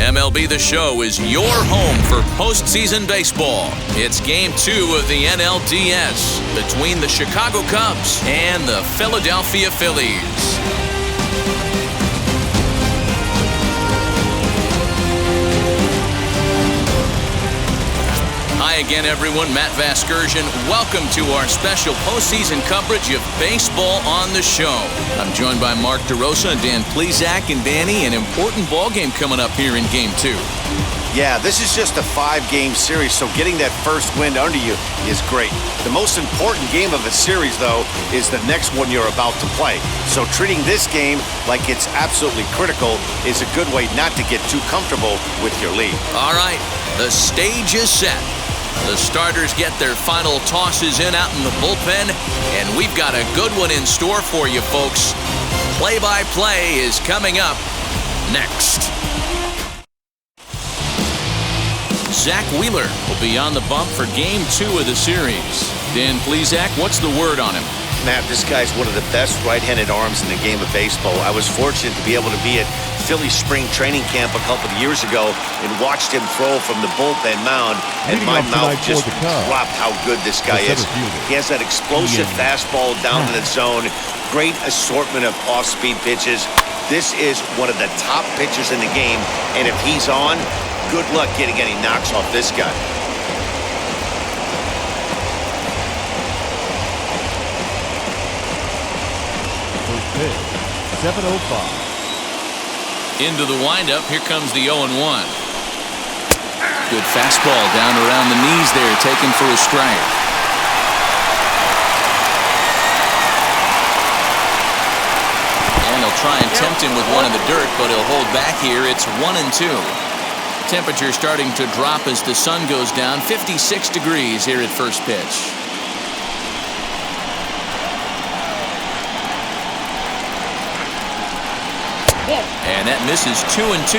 MLB The Show is your home for postseason baseball. It's Game 2 of the NLDS between the Chicago Cubs and the Philadelphia Phillies. Hi again, everyone. Matt Vasgersian. Welcome to our special postseason coverage of Baseball on the Show. I'm joined by DeRosa and Dan Plesac. And Danny, an important ball game coming up here in Game 2. Yeah, this is just a 5-game series, so getting that first win under you is great. The most important game of the series, though, is the next one you're about to play. So treating this game like it's absolutely critical is a good way not to get too comfortable with your lead. All right, the stage is set. The starters get their final tosses in out in the bullpen, and we've got a good one in store for you, folks. Play-by-play is coming up next. Zach Wheeler will be on the bump for Game 2 of the series. Dan Plesac, what's the word on him? Matt, this guy's one of the best right-handed arms in the game of baseball. I was fortunate to be able to be at Philly spring training camp a couple of years ago and watched him throw from the bullpen mound, and my mouth just dropped how good this guy is. He has that explosive fastball down in the zone, great assortment of off-speed pitches. This is one of the top pitchers in the game, and if he's on, good luck getting any knocks off this guy. First pitch, 7:05. Into the windup, here comes the 0-1. Good fastball down around the knees there, taken for a strike. And he'll try and tempt him with one in the dirt, but he'll hold back here. It's 1-2. Temperature starting to drop as the sun goes down. 56 degrees here at first pitch. And that misses 2-2.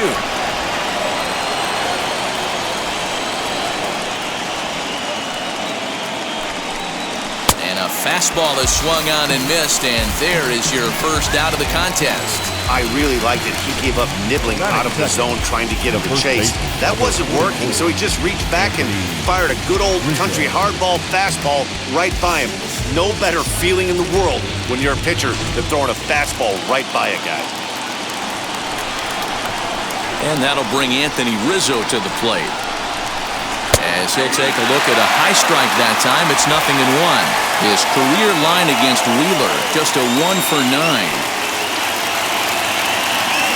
And a fastball is swung on and missed, and there is your first out of the contest. I really liked it. He gave up nibbling out of the zone trying to get him a chase. That wasn't working, so he just reached back and fired a good old country hardball fastball right by him. No better feeling in the world when you're a pitcher than throwing a fastball right by a guy. And that'll bring Anthony Rizzo to the plate. As he'll take a look at a high strike that time, it's 0-1. His career line against Wheeler, just a 1 for 9.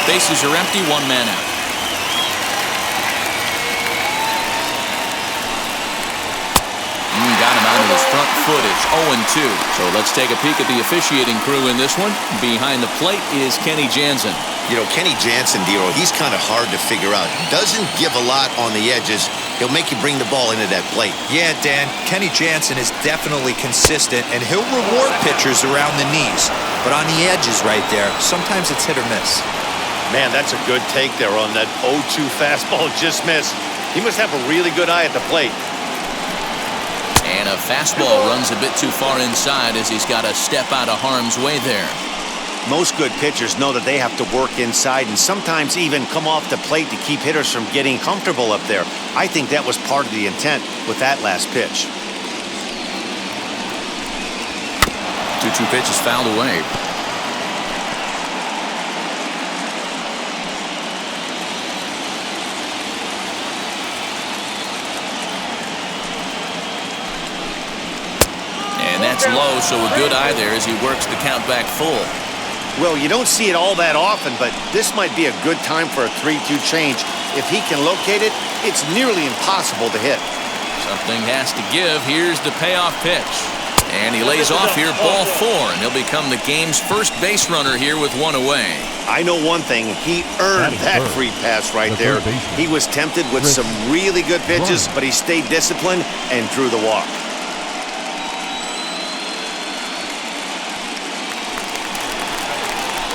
Bases are empty, 1 man out. Got him out of his front foot. It's 0-2. So let's take a peek at the officiating crew in this one. Behind the plate is Kenny Jansen. You know, Kenny Jansen, Dero, he's kind of hard to figure out. He doesn't give a lot on the edges. He'll make you bring the ball into that plate. Yeah, Dan, Kenny Jansen is definitely consistent, and he'll reward pitchers around the knees. But on the edges right there, sometimes it's hit or miss. Man, that's a good take there on that 0-2 fastball just missed. He must have a really good eye at the plate. And a fastball runs a bit too far inside as he's got to step out of harm's way there. Most good pitchers know that they have to work inside and sometimes even come off the plate to keep hitters from getting comfortable up there. I think that was part of the intent with that last pitch. 2-2 pitch is fouled away. And that's low, so a good eye there as he works the count back full. Well, you don't see it all that often, but this might be a good time for a 3-2 change. If he can locate it, it's nearly impossible to hit. Something has to give. Here's the payoff pitch. And he lays off here, ball 4, and he'll become the game's first base runner here with 1 away. I know one thing. He earned that free pass right there. He was tempted with some really good pitches, but he stayed disciplined and drew the walk.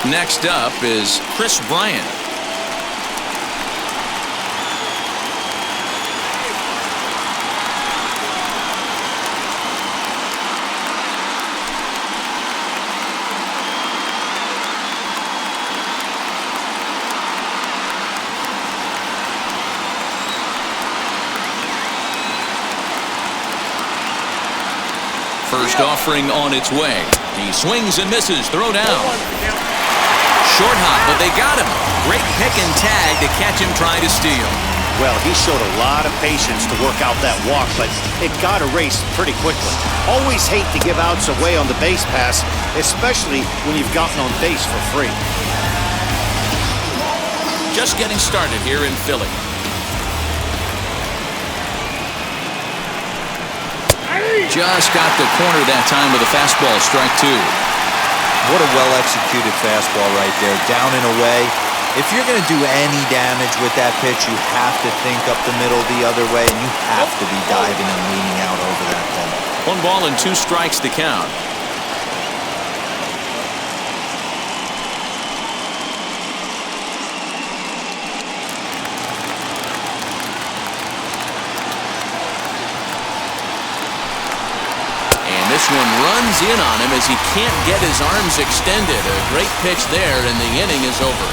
Next up is Chris Bryant. first offering on its way. He swings and misses. Throw down. Short hop, but they got him. Great pick and tag to catch him trying to steal. Well, he showed a lot of patience to work out that walk, but it got erased pretty quickly. Always hate to give outs away on the base pass, especially when you've gotten on base for free. Just getting started here in Philly. Just got the corner that time with a fastball, strike two. What a well-executed fastball right there, down and away. If you're going to do any damage with that pitch, you have to think up the middle the other way, and you have to be diving and leaning out over that ball. 1 ball and 2 strikes to count. And this one runs in on him as he can't get his arms extended. A great pitch there, and the inning is over.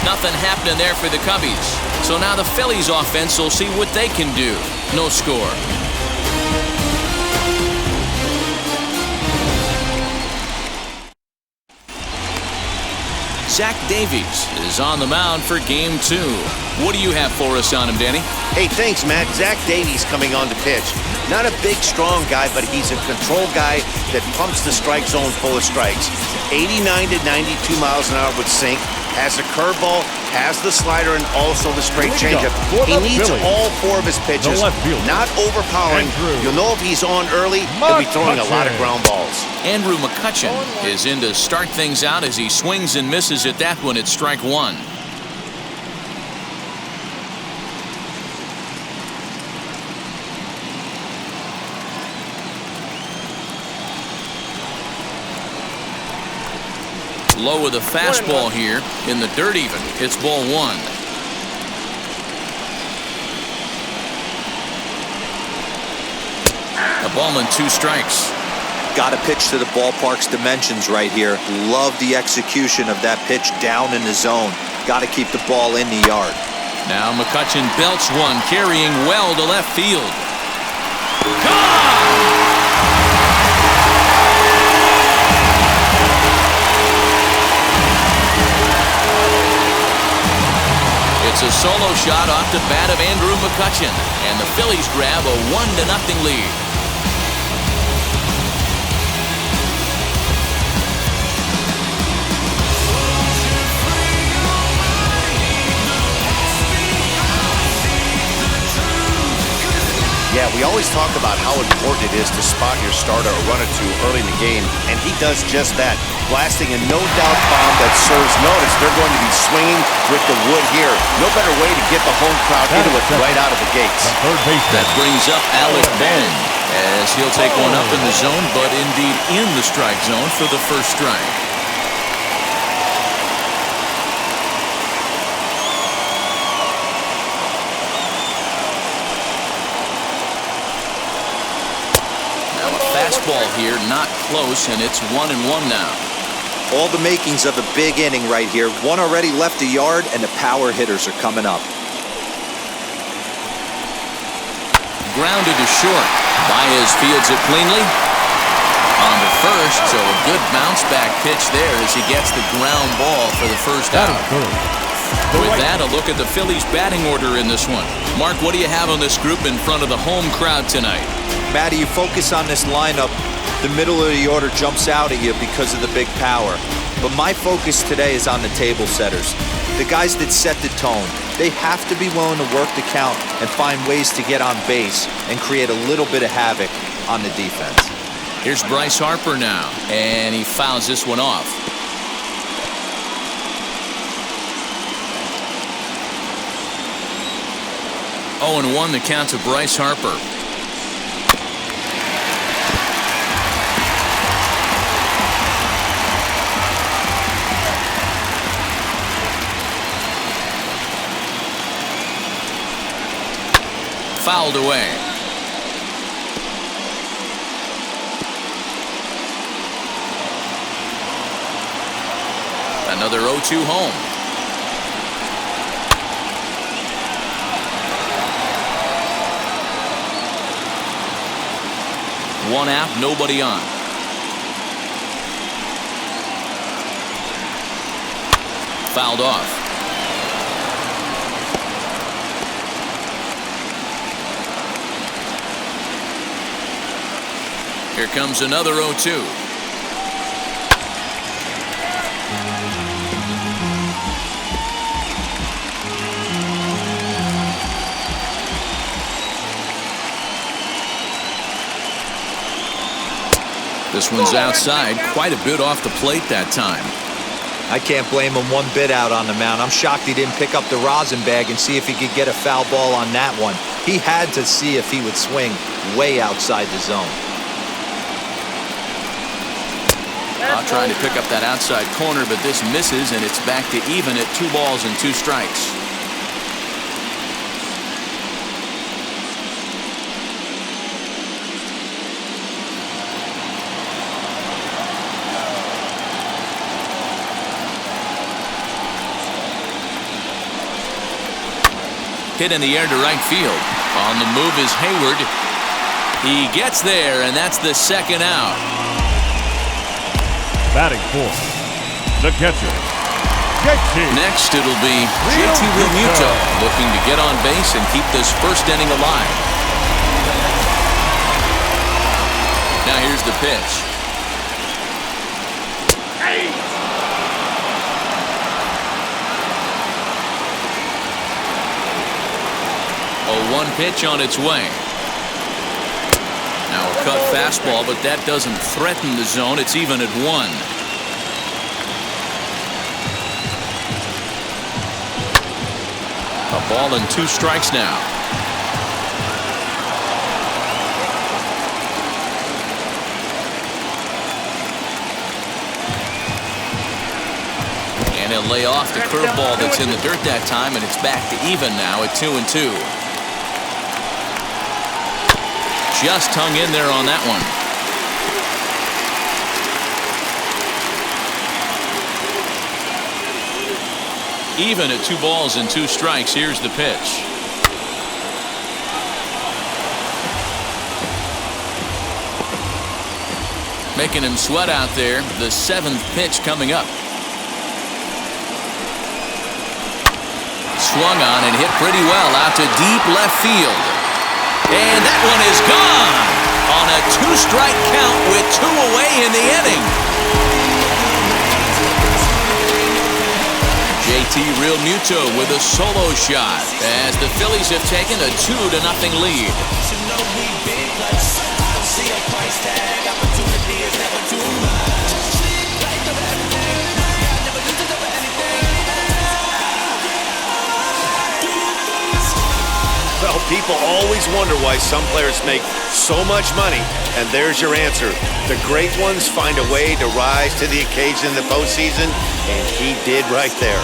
Nothing happening there for the Cubbies. So now the Phillies offense will see what they can do. No score. Zach Davies is on the mound for game 2. What do you have for us on him, Danny? Hey, thanks, Matt. Zach Davies coming on to pitch. Not a big, strong guy, but he's a control guy that pumps the strike zone full of strikes. 89 to 92 miles an hour with sink. Has a curveball, has the slider, and also the straight changeup. He needs all 4 of his pitches. Not overpowering. You'll know if he's on early, he'll be throwing a lot of ground balls. Andrew McCutchen is in to start things out as he swings and misses at that one at strike 1. Low with a fastball here in the dirt even. It's ball 1. A ball and 2 strikes. Got to pitch to the ballpark's dimensions right here. Love the execution of that pitch down in the zone. Got to keep the ball in the yard. Now McCutchen belts one, carrying well to left field. Gone! It's a solo shot off the bat of Andrew McCutchen, and the Phillies grab a 1-0 lead. Yeah, we always talk about how important it is to spot your starter or run or two early in the game, and he does just that, blasting a no-doubt bomb that serves notice. They're going to be swinging with the wood here. No better way to get the home crowd into it right out of the gates. That brings up Alec Bohm, as he'll take one up in the zone, but indeed in the strike zone for the first strike. Fastball here, not close, and it's 1-1 now. All the makings of a big inning right here. One already left the yard, and the power hitters are coming up. Grounded to short. Baez fields it cleanly. On to first, so a good bounce back pitch there as he gets the ground ball for the first out. With that, a look at the Phillies batting order in this one. Mark, what do you have on this group in front of the home crowd tonight? Matty, you focus on this lineup, the middle of the order jumps out at you because of the big power. But my focus today is on the table setters, the guys that set the tone. They have to be willing to work the count and find ways to get on base and create a little bit of havoc on the defense. Here's Bryce Harper now, and he fouls this one off. Oh, and 1 the count to Bryce Harper. Fouled away. Another 0-2 home. One out, nobody on. fouled off. Here comes another 0-2. This one's outside, quite a bit off the plate that time. I can't blame him one bit out on the mound. I'm shocked he didn't pick up the rosin bag and see if he could get a foul ball on that one. He had to see if he would swing way outside the zone. Trying to pick up that outside corner, but this misses, and it's back to even at 2 balls and 2 strikes. Hit in the air to right field. On the move is Hayward. He gets there, and that's the second out. Batting fourth, the catcher, JT. Next, it'll be JT Realmuto looking to get on base and keep this first inning alive. Now here's the pitch. A 1 pitch on its way. Now a cut fastball, but that doesn't threaten the zone. It's even at 1. A ball and 2 strikes now. And he'll lay off the curveball that's in the dirt that time, and it's back to even now at 2-2. Just hung in there on that one. Even at 2 balls and 2 strikes. Here's the pitch. Making him sweat out there. The 7th pitch coming up. Swung on and hit pretty well out to deep left field. And that one is gone on a 2-strike count with 2 away in the inning. JT Realmuto with a solo shot as the Phillies have taken a 2-0 lead. Well, people always wonder why some players make so much money, and there's your answer. The great ones find a way to rise to the occasion in the postseason, and he did right there.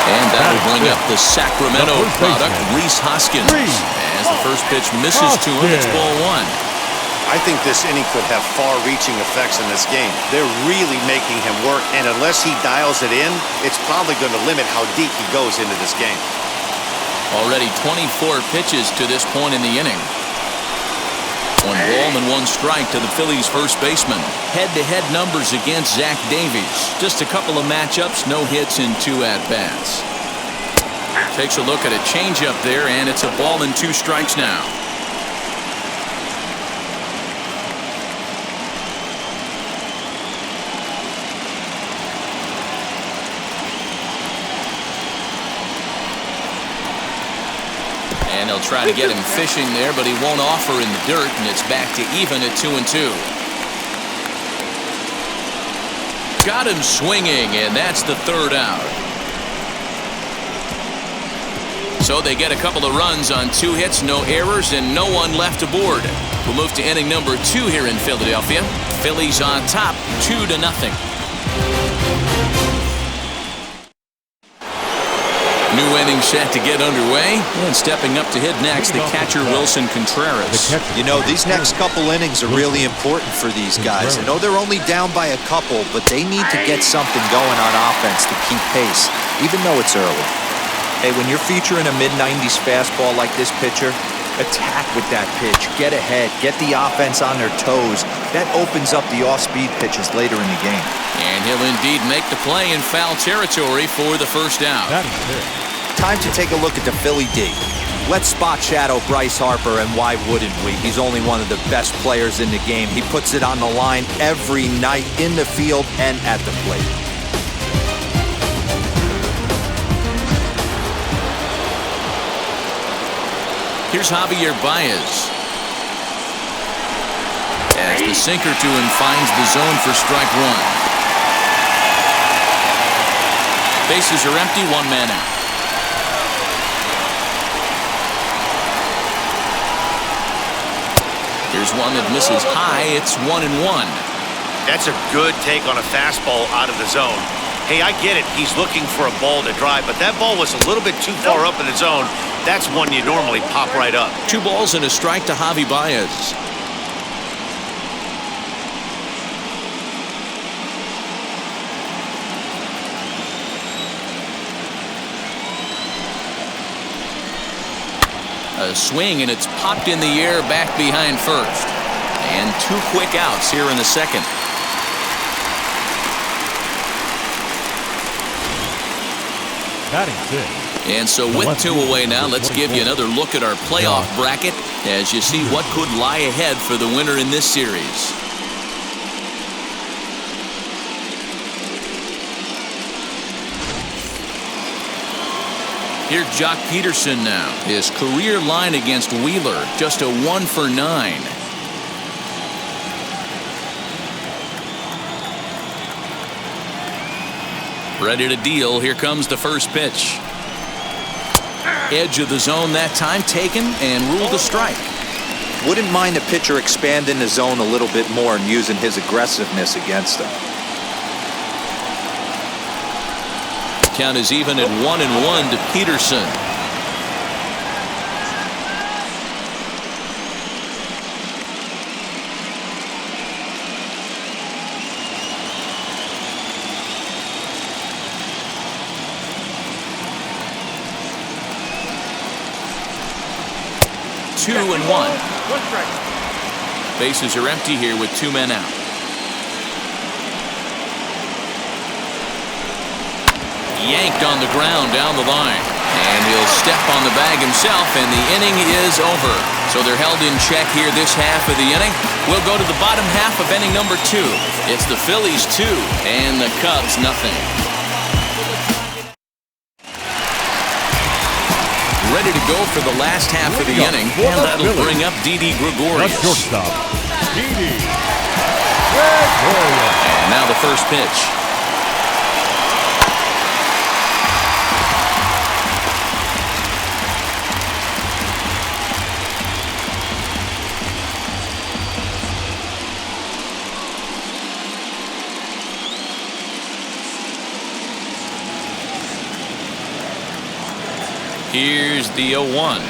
And that'll bring up the Sacramento product, Rhys Hoskins. As the first pitch misses to him, it's ball 1. I think this inning could have far-reaching effects in this game. They're really making him work, and unless he dials it in, it's probably going to limit how deep he goes into this game. Already 24 pitches to this point in the inning. 1 ball and 1 strike to the Phillies' first baseman. Head-to-head numbers against Zach Davies. Just a couple of matchups, no hits in 2 at-bats. Takes a look at a changeup there, and it's a ball and 2 strikes now. And he'll try to get him fishing there, but he won't offer in the dirt, and it's back to even at 2-2. Got him swinging, and that's the 3rd out. So they get a couple of runs on 2 hits, no errors, and no one left aboard. We'll move to inning number 2 here in Philadelphia. Phillies on top, 2-0. New inning set to get underway, and stepping up to hit next, the catcher Wilson Contreras. You know, these next couple innings are really important for these guys. I know they're only down by a couple, but they need to get something going on offense to keep pace, even though it's early. Hey, when you're featuring a mid-90s fastball like this pitcher, attack with that pitch. Get ahead. Get the offense on their toes. That opens up the off-speed pitches later in the game. And he'll indeed make the play in foul territory for the first out. That is it. Time to take a look at the Philly D. Let's spot shadow Bryce Harper, and why wouldn't we? He's only one of the best players in the game. He puts it on the line every night in the field and at the plate. Here's Javier Baez. As the sinker to him finds the zone for strike one. Bases are empty, one man out. Here's one that misses high. It's 1-1. That's a good take on a fastball out of the zone. Hey, I get it. He's looking for a ball to drive, but that ball was a little bit too far up in the zone. That's one you normally pop right up. 2 balls and a strike to Javi Baez. A swing, and it's popped in the air back behind first. And 2 quick outs here in the second. That is it. And so with 2 away now, let's give you another look at our playoff bracket as you see what could lie ahead for the winner in this series. Here's Jock Peterson now. His career line against Wheeler, just a 1 for 9. Ready to deal. Here comes the first pitch. Edge of the zone that time, taken and ruled a strike. Wouldn't mind a pitcher expanding the zone a little bit more and using his aggressiveness against him. Count is even at 1-1 to Peterson. Two and one. Bases are empty here with 2 men out. Yanked on the ground down the line. And he'll step on the bag himself, and the inning is over. So they're held in check here this half of the inning. We'll go to the bottom half of inning number 2. It's the Phillies 2 and the Cubs nothing. Ready to go for the last half of the inning, and that'll bring up Didi Gregorius. The shortstop, Didi Gregorius. And now the first pitch. Here's the 0-1.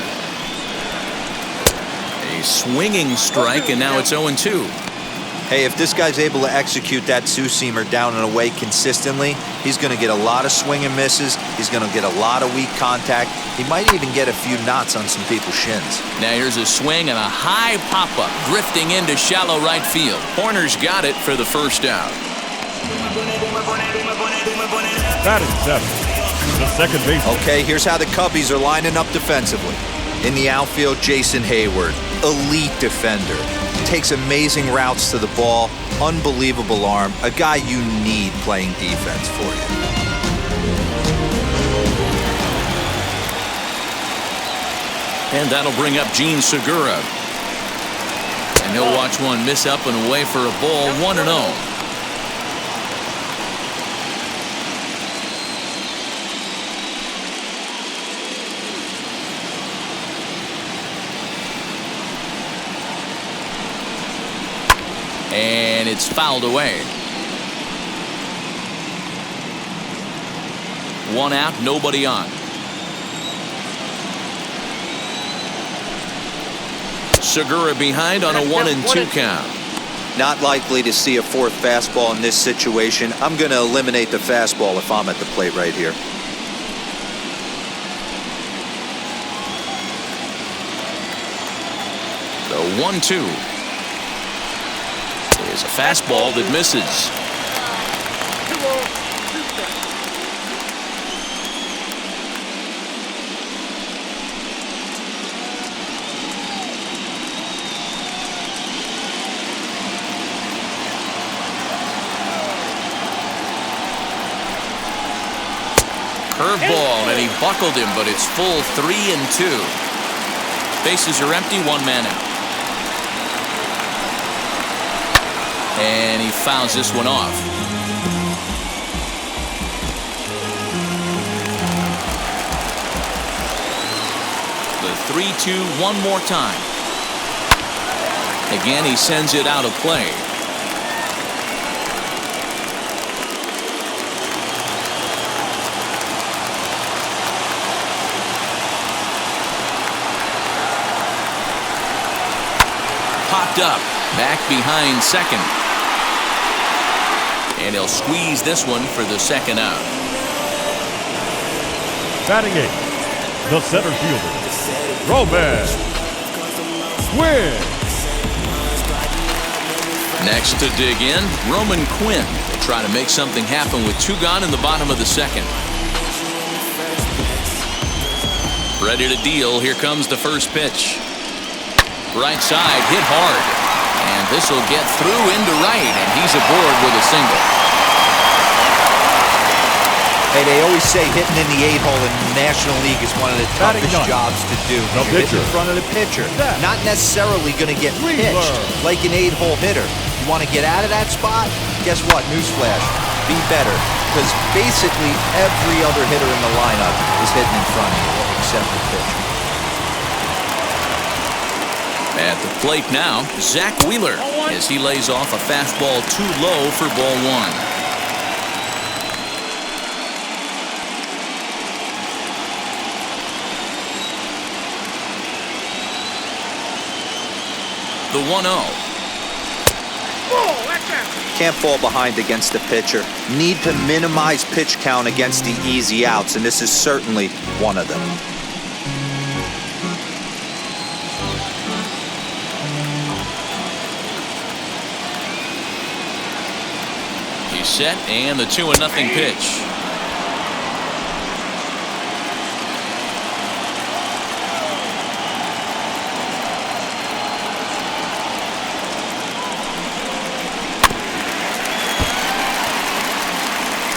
A swinging strike, and now it's 0-2. Hey, if this guy's able to execute that two-seamer down and away consistently, he's going to get a lot of swing and misses. He's going to get a lot of weak contact. He might even get a few knots on some people's shins. Now here's a swing and a high pop-up, drifting into shallow right field. Horner's got it for the first out. That is 7. The second base. Okay, here's how the Cubbies are lining up defensively. In the outfield, Jason Hayward, elite defender. Takes amazing routes to the ball, unbelievable arm, a guy you need playing defense for you. And that'll bring up Gene Segura. And he'll watch one miss up and away for a ball, 1-0. And it's fouled away. 1 out, nobody on. Segura behind on a 1-2 count. Not likely to see a 4th fastball in this situation. I'm going to eliminate the fastball if I'm at the plate right here. The 1-2 is a fastball that misses. Curveball, and he buckled him, but it's full 3-2. Bases are empty, one man out. And he fouls this one off. The 3-2 one more time. Again, he sends it out of play. Popped up, back behind second. And he'll squeeze this one for the second out. Batting 8, the center fielder, Roman Quinn. Next to dig in, Roman Quinn will try to make something happen with 2 gone in the bottom of the second. Ready to deal. Here comes the first pitch. Right side, hit hard. And this will get through into right, and he's aboard with a single. Hey, they always say hitting in the 8-hole in the National League is one of the toughest jobs to do. You're hitting in front of the pitcher. Not necessarily going to get pitched like an 8-hole hitter. You want to get out of that spot? Guess what? Newsflash. Be better. Because basically every other hitter in the lineup is hitting in front of you except the pitcher. At the plate now, Zach Wheeler, as he lays off a fastball too low for ball 1. The 1-0. Can't fall behind against the pitcher. Need to minimize pitch count against the easy outs, and this is certainly one of them. He's set, and the 2-0 pitch.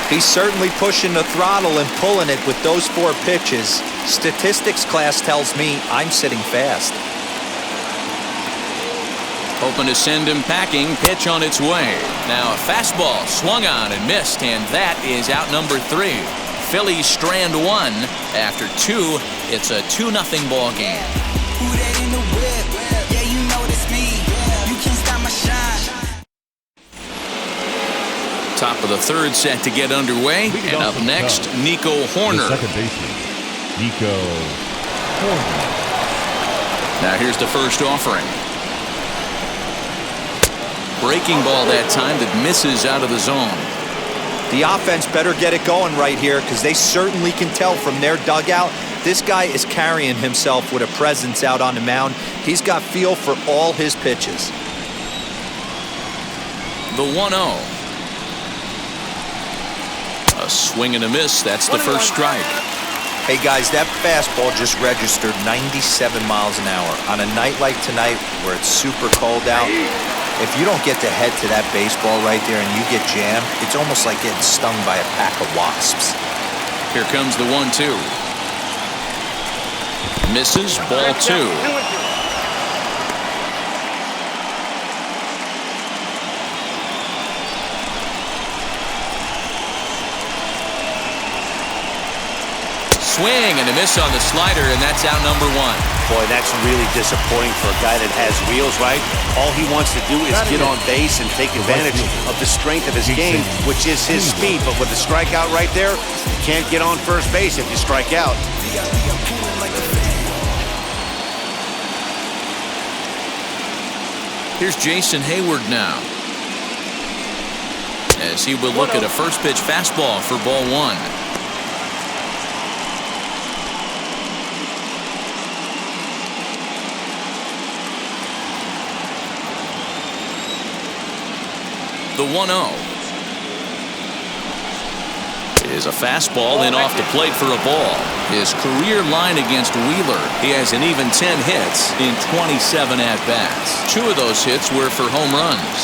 He's certainly pushing the throttle and pulling it with those 4 pitches. Statistics class tells me I'm sitting fast. Hoping to send him packing. Pitch on its way. Now a fastball swung on and missed, and that is out number 3. Phillies strand 1. After 2, it's a 2-0 ball game. Who that in the whip? Yeah, you know it's me. You can't stop my shine. Top of the 3rd set to get underway. And up next, Nico Horner. The second baseman, Nico Horner. Now here's the first offering. Breaking ball that time that misses out of the zone. The offense better get it going right here because they certainly can tell from their dugout this guy is carrying himself with a presence out on the mound. He's got feel for all his pitches. The 1-0. A swing and a miss. That's the first strike. Hey guys, that fastball just registered 97 miles an hour. On a night like tonight where it's super cold out, if you don't get to head to that baseball right there and you get jammed, it's almost like getting stung by a pack of wasps. Here comes the 1-2. Misses, ball 2. Swing and a miss on the slider, and that's out number 1. Boy, that's really disappointing for a guy that has wheels, right? All he wants to do is get on base and take advantage of the strength of his game, which is his speed. But with the strikeout right there, you can't get on first base if you strike out. Here's Jason Hayward now, as he will look at a first pitch fastball for ball 1. The 1-0. Is a fastball and off the plate for a ball. His career line against Wheeler, he has an even 10 hits in 27 at-bats. 2 of those hits were for home runs.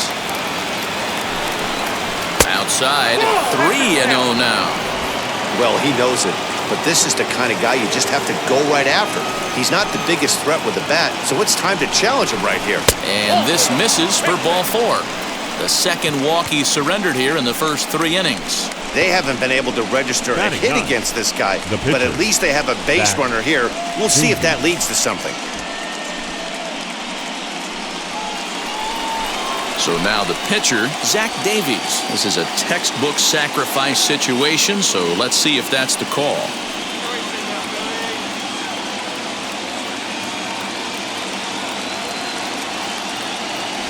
Outside, 3-0 now. Well, he knows it, but this is the kind of guy you just have to go right after. He's not the biggest threat with the bat, so it's time to challenge him right here. And this misses for ball 4. The second walk he surrendered here in the first 3 innings. They haven't been able to register a hit against this guy, but at least they have a base runner here. We'll see if that leads to something. So now the pitcher, Zach Davies. This is a textbook sacrifice situation, so let's see if that's the call.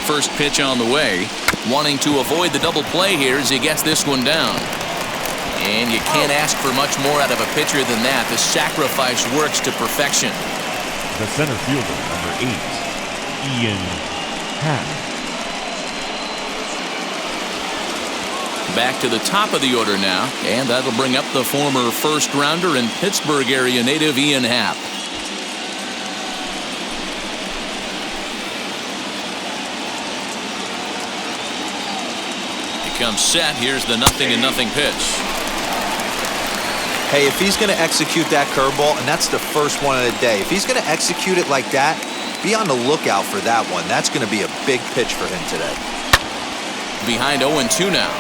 First pitch on the way. Wanting to avoid the double play here as he gets this one down. And you can't ask for much more out of a pitcher than that. The sacrifice works to perfection. The center fielder, number 8, Ian Happ. Back to the top of the order now, and that'll bring up the former first-rounder and Pittsburgh area native Ian Happ. He comes set. Here's the 0-0 pitch. Hey, if he's going to execute that curveball, and that's the first one of the day, if he's going to execute it like that, be on the lookout for that one. That's going to be a big pitch for him today. Behind 0-2 now.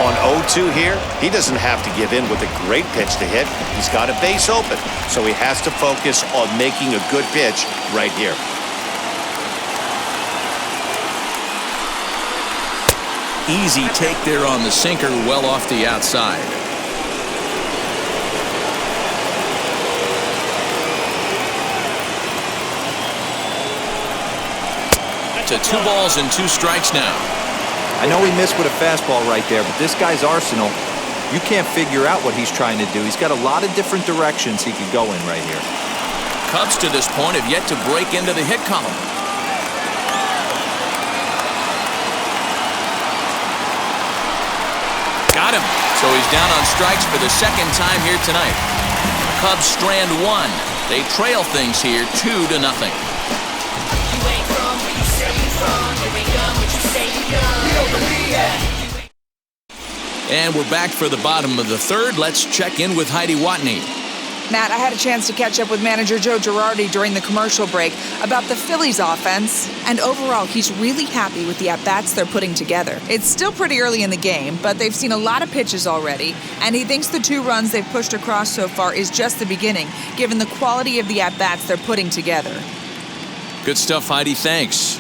On 0-2 here, he doesn't have to give in with a great pitch to hit. He's got a base open, so he has to focus on making a good pitch right here. Easy take there on the sinker, well off the outside. To 2 balls and 2 strikes now. I know he missed with a fastball right there, but this guy's arsenal, you can't figure out what he's trying to do. He's got a lot of different directions he could go in right here. Cubs to this point have yet to break into the hit column. Got him. So he's down on strikes for the second time here tonight. Cubs strand 1. They trail things here 2-0. And we're back for the bottom of the 3rd. Let's check in with Heidi Watney. Matt, I had a chance to catch up with manager Joe Girardi during the commercial break about the Phillies offense, and overall, he's really happy with the at-bats they're putting together. It's still pretty early in the game, but they've seen a lot of pitches already, and he thinks the 2 runs they've pushed across so far is just the beginning, given the quality of the at-bats they're putting together. Good stuff, Heidi. Thanks.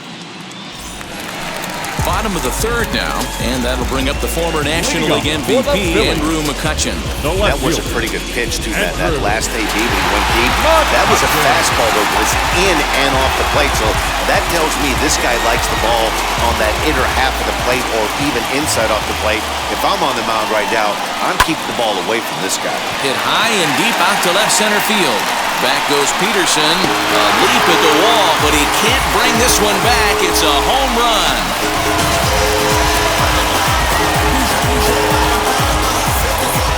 Bottom of the 3rd now, and that'll bring up the former National League MVP, Andrew McCutchen. That was a pretty good pitch, too. That last AB when he went deep, that was a fastball that was in and off the plate. So that tells me this guy likes the ball on that inner half of the plate or even inside off the plate. If I'm on the mound right now, I'm keeping the ball away from this guy. Hit high and deep out to left center field. Back goes Peterson. A leap at the wall, but he can't bring this one back. It's a home run.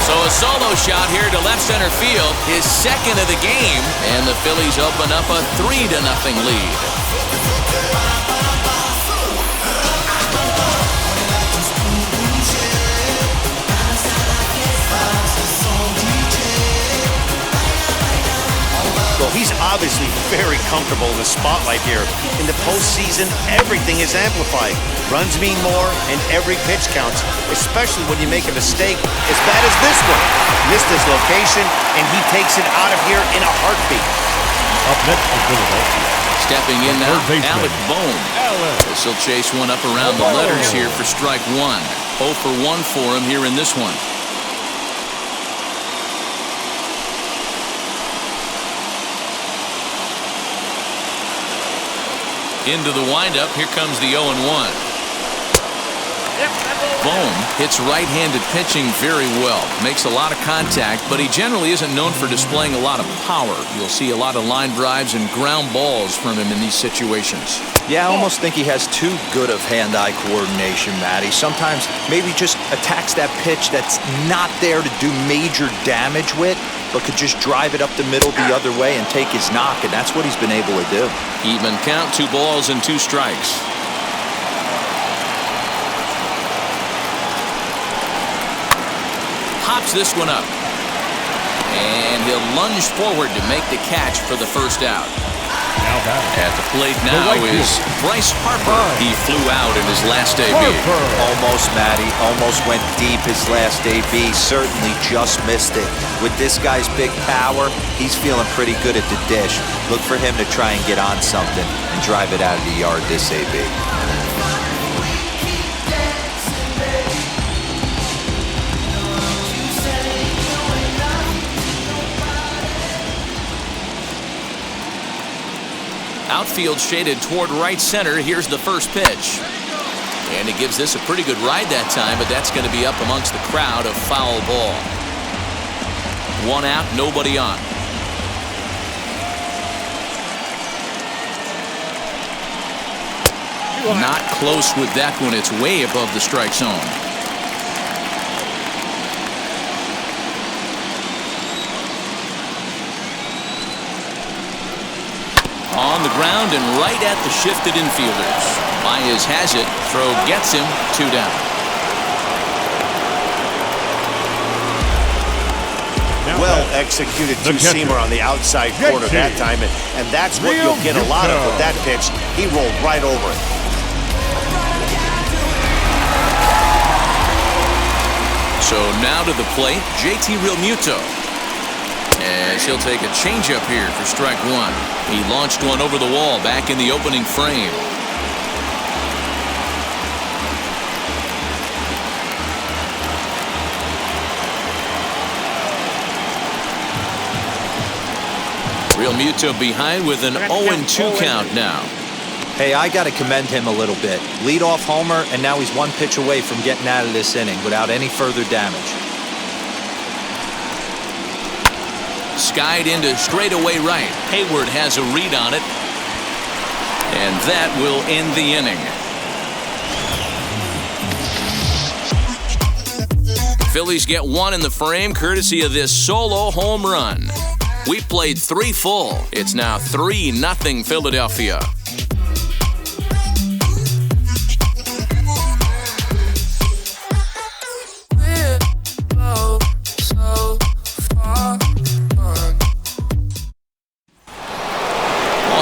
So a solo shot here to left center field, his 2nd of the game, and the Phillies open up a 3-0 lead. Well, he's obviously very comfortable in the spotlight here. In the postseason, everything is amplified. Runs mean more, and every pitch counts, especially when you make a mistake as bad as this one. Missed his location, and he takes it out of here in a heartbeat. Up next for Philadelphia. Stepping in now, Alec Bohm. This will chase one up around the letters here for strike 1. 0 for 1 for him here in this one. Into the windup. Here comes the 0-1. Bohm hits right-handed pitching very well. Makes a lot of contact, but he generally isn't known for displaying a lot of power. You'll see a lot of line drives and ground balls from him in these situations. Yeah, I almost think he has too good of hand-eye coordination, Matty. Sometimes maybe just attacks that pitch that's not there to do major damage with, but could just drive it up the middle the other way and take his knock, and that's what he's been able to do. Even count, 2 balls and 2 strikes. Hops this one up. And he'll lunge forward to make the catch for the first out. At the plate now is Bryce Harper. He flew out in his last AB. Almost, Matty. Almost went deep his last AB. Certainly just missed it. With this guy's big power, he's feeling pretty good at the dish. Look for him to try and get on something and drive it out of the yard this AB. Outfield shaded toward right center. Here's the first pitch. And he gives this a pretty good ride that time, but that's going to be up amongst the crowd. A foul ball. 1 out, nobody on. Not close with that one. It's way above the strike zone. On the ground and right at the shifted infielders. Baez has it. Throw gets him. 2 down. Well executed two-seamer on the outside corner that time, and that's what you'll get a lot of with that pitch. He rolled right over it. So now to the plate, JT Realmuto. As he'll take a changeup here for strike 1. He launched one over the wall back in the opening frame. Realmuto behind with an 0-2 count now. Hey, I got to commend him a little bit. Leadoff homer, and now he's 1 pitch away from getting out of this inning without any further damage. Skied into straightaway right. Hayward has a read on it. And that will end the inning. Phillies get 1 in the frame courtesy of this solo home run. We played 3 full. It's now 3-0 Philadelphia.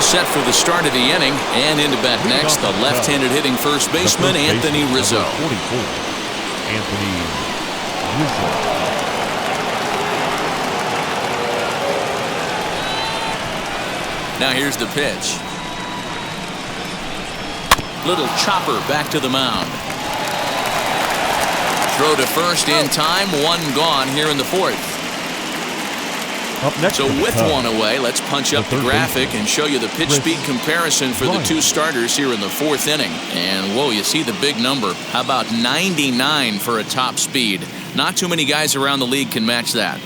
Set for the start of the inning, and into bat next, the left-handed hitting first baseman, Anthony Rizzo. Anthony Rizzo. Now here's the pitch. Little chopper back to the mound. Throw to first in time, 1 gone here in the 4th. Up next so with 1 away, let's punch up the graphic and show you the pitch speed comparison for the 2 starters here in the 4th inning. And whoa, you see the big number. How about 99 for a top speed? Not too many guys around the league can match that.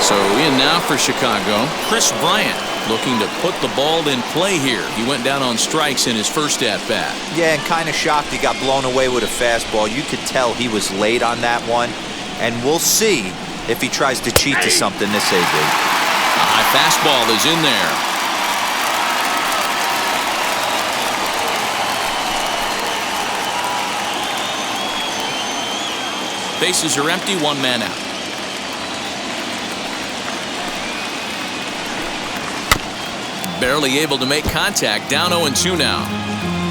So in now for Chicago, Chris Bryant looking to put the ball in play here. He went down on strikes in his first at-bat. Yeah, and kind of shocked he got blown away with a fastball. You could tell he was late on that one. And we'll see if he tries to cheat to something this AB. A high fastball is in there. Bases are empty, 1 man out. Barely able to make contact, down 0-2 now.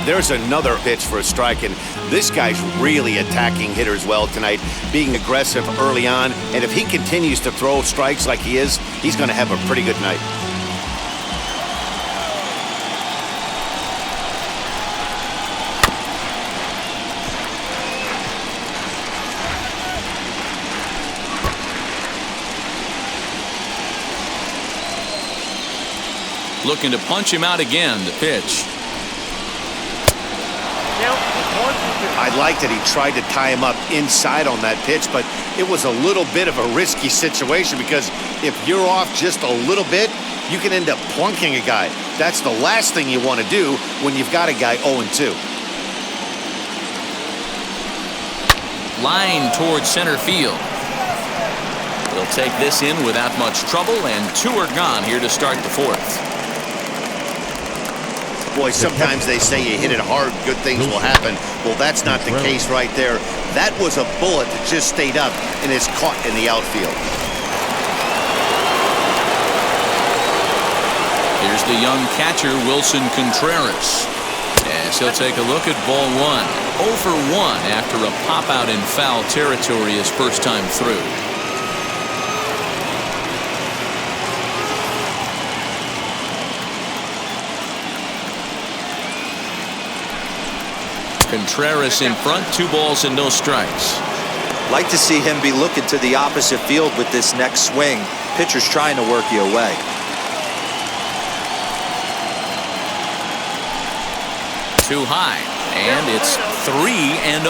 There's another pitch for a strike, and this guy's really attacking hitters well tonight, being aggressive early on, and if he continues to throw strikes like he is, he's going to have a pretty good night. Looking to punch him out again, the pitch. I liked that he tried to tie him up inside on that pitch, but it was a little bit of a risky situation because if you're off just a little bit, you can end up plunking a guy. That's the last thing you want to do when you've got a guy 0-2. Line towards center field. They'll take this in without much trouble, and 2 are gone here to start the 4th. Boy, sometimes they say you hit it hard, good things will happen. Well, that's not the case right there. That was a bullet that just stayed up and is caught in the outfield. Here's the young catcher, Wilson Contreras. As he'll take a look at ball 1. 0 for 1 after a pop out in foul territory his first time through. Contreras in front, 2 balls and no strikes. Like to see him be looking to the opposite field with this next swing. Pitcher's trying to work you away. Too high, and it's 3-0.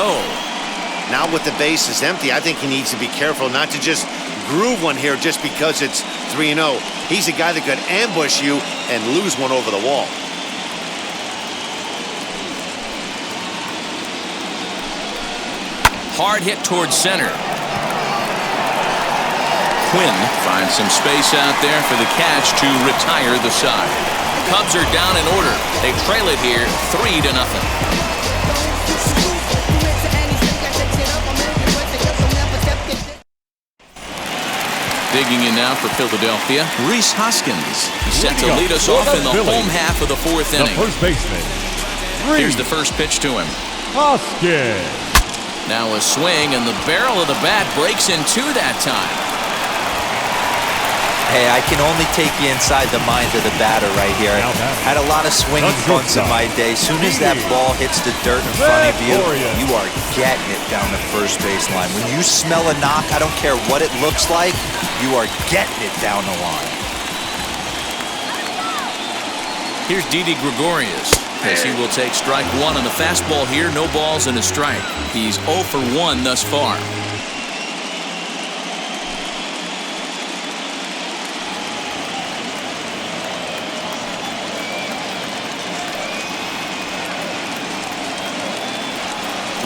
Now with the bases empty, I think he needs to be careful not to just groove one here just because it's 3-0. He's a guy that could ambush you and lose one over the wall. Hard hit towards center. Quinn finds some space out there for the catch to retire the side. Cubs are down in order. They trail it here 3-0. Digging in now for Philadelphia, Rhys Hoskins. He's set to lead us off in the home half of the 4th inning. The first baseman. Here's the first pitch to him. Hoskins. Now a swing, and the barrel of the bat breaks in 2 that time. Hey, I can only take you inside the mind of the batter right here. Had a lot of swinging fronts in my day. Soon as that ball hits the dirt in front of you, you are getting it down the first baseline. When you smell a knock, I don't care what it looks like, you are getting it down the line. Here's Didi Gregorius, as he will take strike 1 on the fastball here. No balls and a strike. He's 0 for 1 thus far.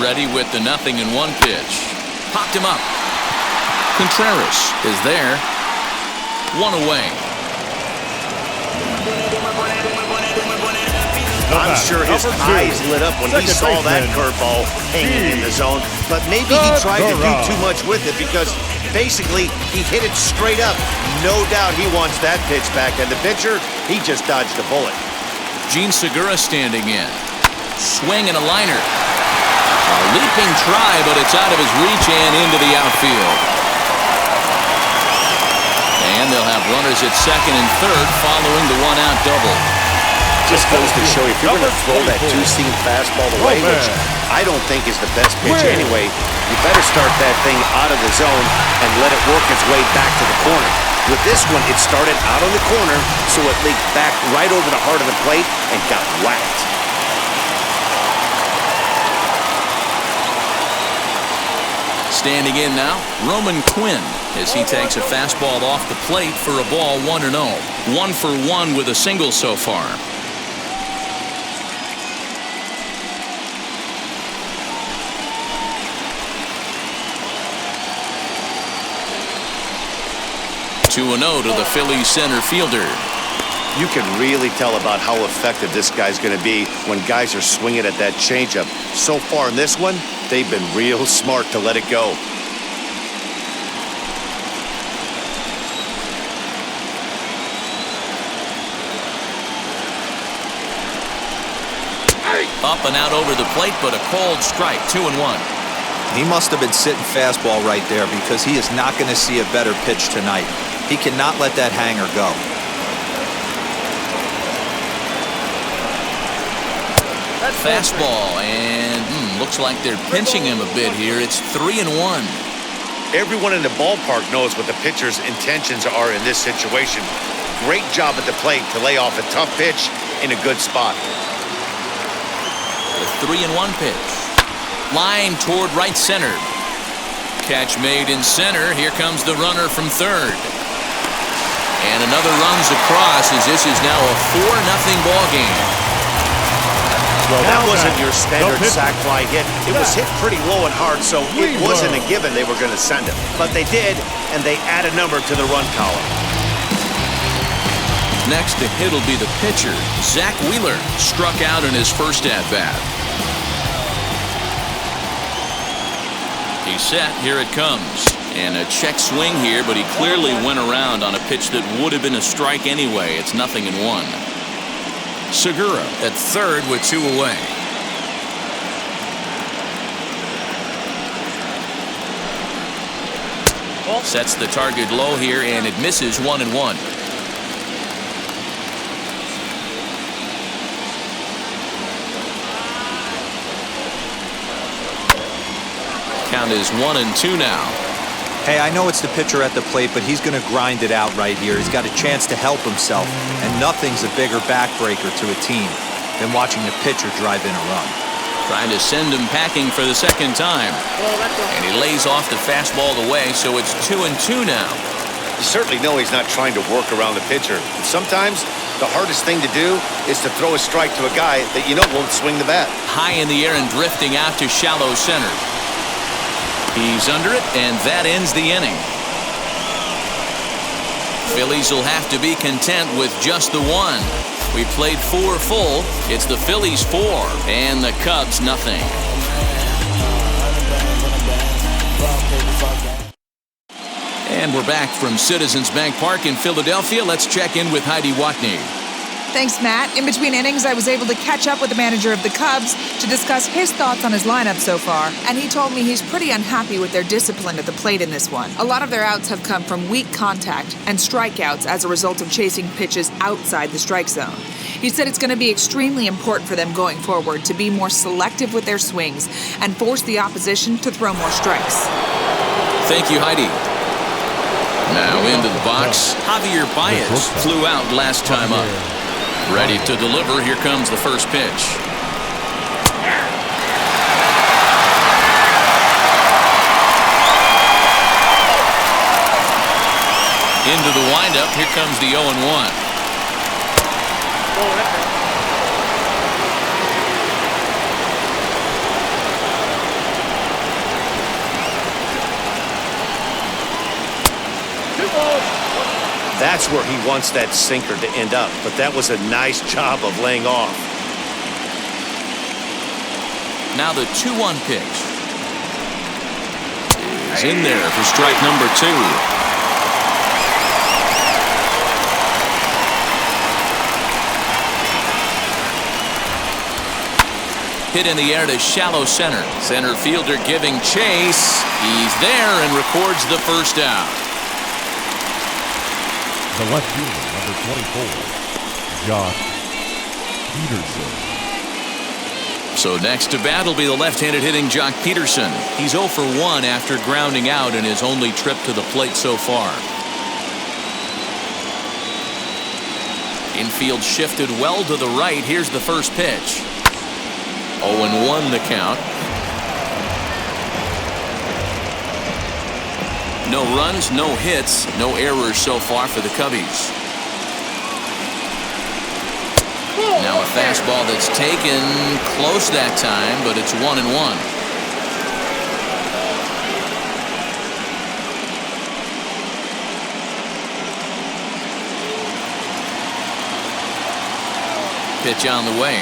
Ready with the 0-1 pitch. Popped him up. Contreras is there. 1 away. I'm sure his eyes lit up when he saw that curveball hanging in the zone, but maybe he tried to do too much with it because basically he hit it straight up. No doubt he wants that pitch back, and the pitcher, he just dodged a bullet. Gene Segura standing in. Swing and a liner. A leaping try, but it's out of his reach and into the outfield. And they'll have runners at second and third following the 1-out double. Just goes to show you, if you're going to throw that 2-seam fastball away, which I don't think is the best pitch anyway, you better start that thing out of the zone and let it work its way back to the corner. With this one, it started out on the corner, so it leaked back right over the heart of the plate and got whacked. Standing in now, Roman Quinn, as he takes a fastball off the plate for a ball 1-0. 1 for 1 with a single so far. Two 2-0 to the Phillies center fielder. You can really tell about how effective this guy's going to be when guys are swinging at that changeup. So far in this one, they've been real smart to let it go. Up and out over the plate, but a cold strike, 2-1. He must have been sitting fastball right there because he is not going to see a better pitch tonight. He cannot let that hanger go. Fastball, and looks like they're pinching him a bit here. It's 3-1. Everyone in the ballpark knows what the pitcher's intentions are in this situation. Great job at the plate to lay off a tough pitch in a good spot. The 3-1 pitch. Line toward right center. Catch made in center. Here comes the runner from third. And another runs across as this is now a 4-0 ball game. Well, that wasn't your standard sac fly hit. It was hit pretty low and hard, so it wasn't a given they were going to send it. But they did, and they add a number to the run column. Next to hit will be the pitcher. Zach Wheeler struck out in his first at-bat. He's set. Here it comes. And a check swing here, but he clearly went around on a pitch that would have been a strike anyway. It's 0-1. Segura at third with 2 away. Sets the target low here, and it misses 1-1. Count is 1-2 now. Hey, I know it's the pitcher at the plate, but he's going to grind it out right here. He's got a chance to help himself, and nothing's a bigger backbreaker to a team than watching the pitcher drive in a run. Trying to send him packing for the second time. And he lays off the fastball away, so it's 2-2 now. You certainly know he's not trying to work around the pitcher. Sometimes the hardest thing to do is to throw a strike to a guy that you know won't swing the bat. High in the air and drifting out to shallow center. He's under it, and that ends the inning. Phillies will have to be content with just the one. We played 4 full. It's the Phillies 4 and the Cubs 0. And we're back from Citizens Bank Park in Philadelphia. Let's check in with Heidi Watney. Thanks, Matt. In between innings, I was able to catch up with the manager of the Cubs to discuss his thoughts on his lineup so far, and he told me he's pretty unhappy with their discipline at the plate in this one. A lot of their outs have come from weak contact and strikeouts as a result of chasing pitches outside the strike zone. He said it's going to be extremely important for them going forward to be more selective with their swings and force the opposition to throw more strikes. Thank you, Heidi. Now into the box, Javier Baez flew out last time up. Ready to deliver. Here comes the first pitch. Into the windup. Here comes the 0-1. That's where he wants that sinker to end up, but that was a nice job of laying off. Now the 2-1 pitch is in there for strike number 2. Hit in the air to shallow center. Center fielder giving chase. He's there and records the first out. The left fielder, number 24, Josh Peterson. So next to bat will be the left-handed hitting Jock Peterson. He's 0 for 1 after grounding out in his only trip to the plate so far. Infield shifted well to the right. Here's the first pitch. 0-1 the count. No runs, no hits, no errors so far for the Cubbies. Now a fastball that's taken close that time, but it's 1-1. Pitch on the way.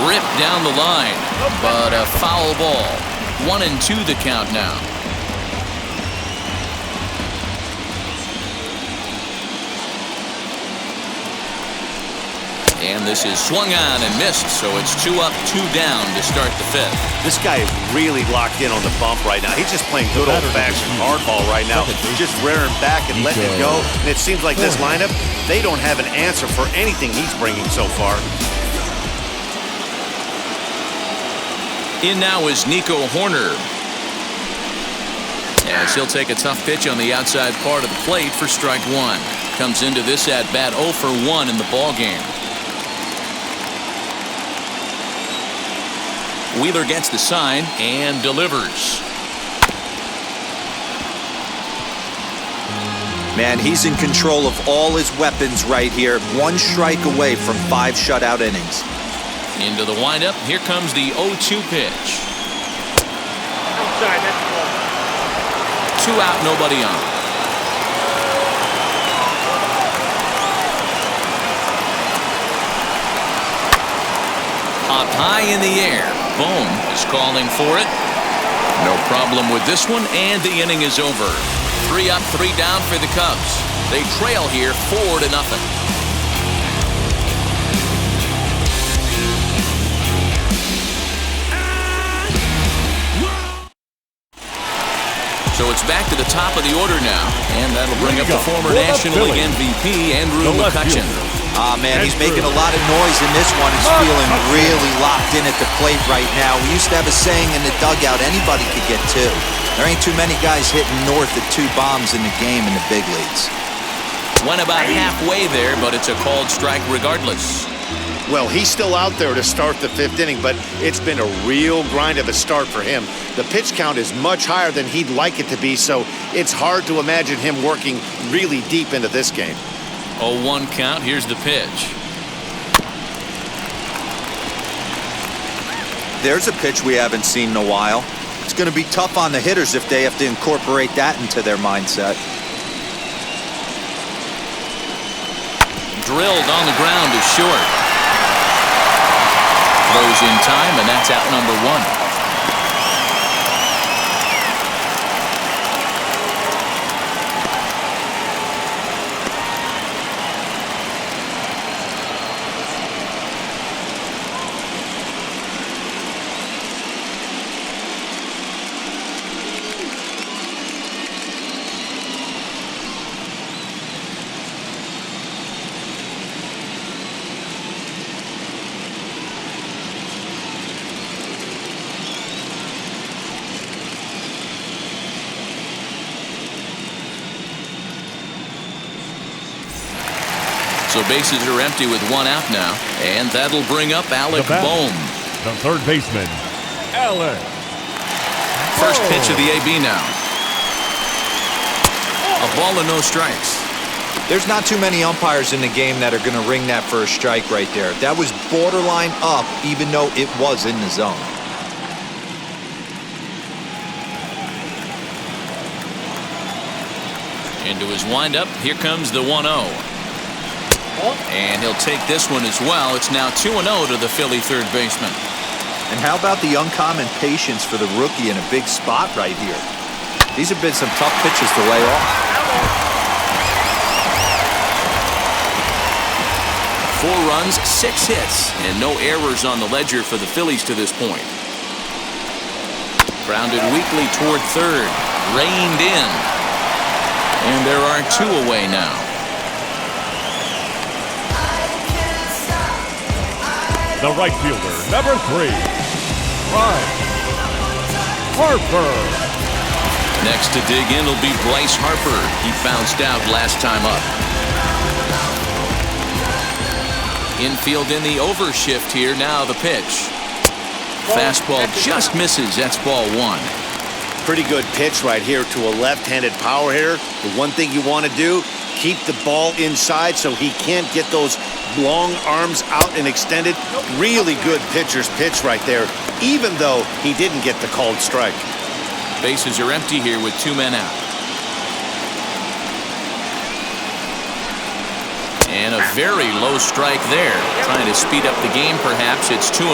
Ripped down the line, but a foul ball. 1-2 the count now. And this is swung on and missed, so it's 2 up, 2 down to start the 5th. This guy is really locked in on the bump right now. He's just playing good old-fashioned hardball right now, just rearing back and letting it go. And it seems like this lineup, they don't have an answer for anything he's bringing so far. In now is Nico Horner. As he'll take a tough pitch on the outside part of the plate for strike 1. Comes into this at-bat 0 for 1 in the ballgame. Wheeler gets the sign and delivers. Man, he's in control of all his weapons right here. 1 strike away from 5 shutout innings. Into the windup. Here comes the 0-2 pitch. Outside, that's ball. 2 out, nobody on. Up high in the air. Bohm is calling for it. No problem with this one, and the inning is over. 3 up, 3 down for the Cubs. They trail here 4-0. So it's back to the top of the order now, and that'll bring up the former National League MVP, Andrew McCutchen. Ah, man, he's making a lot of noise in this one. He's feeling really locked in at the plate right now. We used to have a saying in the dugout, anybody could get 2. There ain't too many guys hitting north of 2 bombs in the game in the big leagues. Went about halfway there, but it's a called strike regardless. Well, he's still out there to start the 5th inning, but it's been a real grind of a start for him. The pitch count is much higher than he'd like it to be, so it's hard to imagine him working really deep into this game. 0-1 count. Here's the pitch. There's a pitch we haven't seen in a while. It's going to be tough on the hitters if they have to incorporate that into their mindset. Drilled on the ground to short. Throws in time, and that's out number 1. So bases are empty with 1 out now, and that'll bring up Alex Bohm. The third baseman, Alex. First pitch of the AB now. A ball and no strikes. There's not too many umpires in the game that are going to ring that for a strike right there. That was borderline up, even though it was in the zone. Into his windup. Here comes the 1-0. And he'll take this one as well. It's now 2-0 to the Philly third baseman. And how about the uncommon patience for the rookie in a big spot right here? These have been some tough pitches to lay off. 4 runs, 6 hits, and no errors on the ledger for the Phillies to this point. Grounded weakly toward third. Reined in. And there are 2 away now. The right fielder, number 3, Bryce Harper. Next to dig in will be Bryce Harper. He bounced out last time up. Infield in the overshift here. Now the pitch. Fastball just misses. That's ball 1. Pretty good pitch right here to a left-handed power hitter. The one thing you want to do, keep the ball inside so he can't get those long arms out and extended. Really good pitcher's pitch right there, even though he didn't get the called strike. Bases are empty here with 2 men out. And a very low strike there. Trying to speed up the game, perhaps. It's 2-1.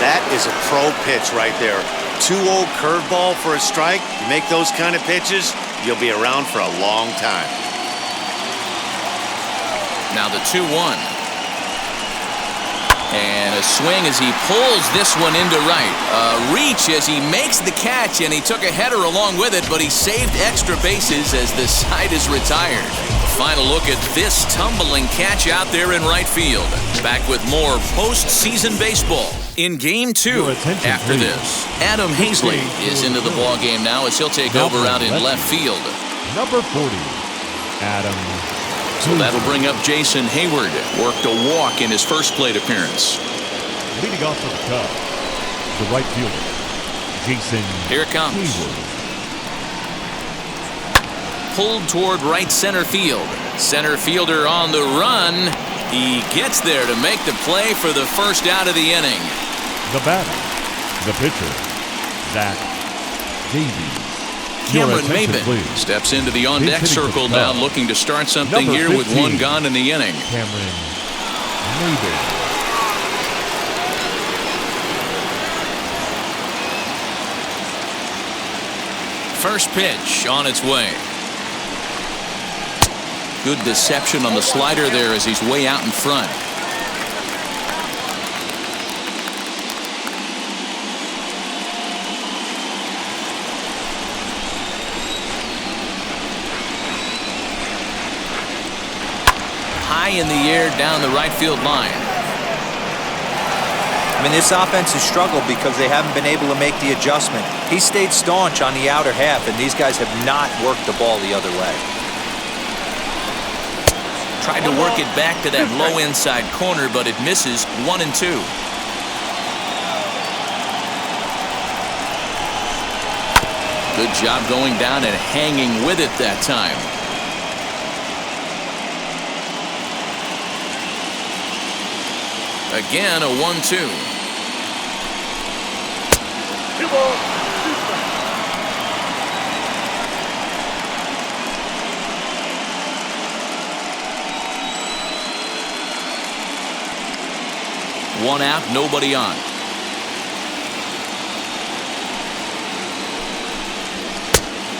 That is a pro pitch right there. 2-0 curveball for a strike. You make those kind of pitches, you'll be around for a long time. Now the 2-1. And a swing as he pulls this one into right. A reach as he makes the catch, and he took a header along with it, but he saved extra bases as the side is retired. Final look at this tumbling catch out there in right field. Back with more postseason baseball in Game 2 after this. Adam Hazley is into the ball game now as he'll take over out in left field. Number 40, Adam. So that'll bring up Jason Hayward. Worked a walk in his first plate appearance. Leading off for the Cubs, the right fielder, Jason. Here it comes. Hayward. Pulled toward right center field. Center fielder on the run. He gets there to make the play for the first out of the inning. The batter, the pitcher, Zach Davies. Cameron Maben steps into the on-deck circle now, looking to start something here with one gone in the inning. Cameron Maben. First pitch on its way. Good deception on the slider there as he's way out in front. High in the air down the right field line. I mean, this offense has struggled because they haven't been able to make the adjustment. He stayed staunch on the outer half, and these guys have not worked the ball the other way. Tried to work it back to that low inside corner, but it misses. 1-2. Good job going down and hanging with it that time. Again, a 1-2. One out, nobody on.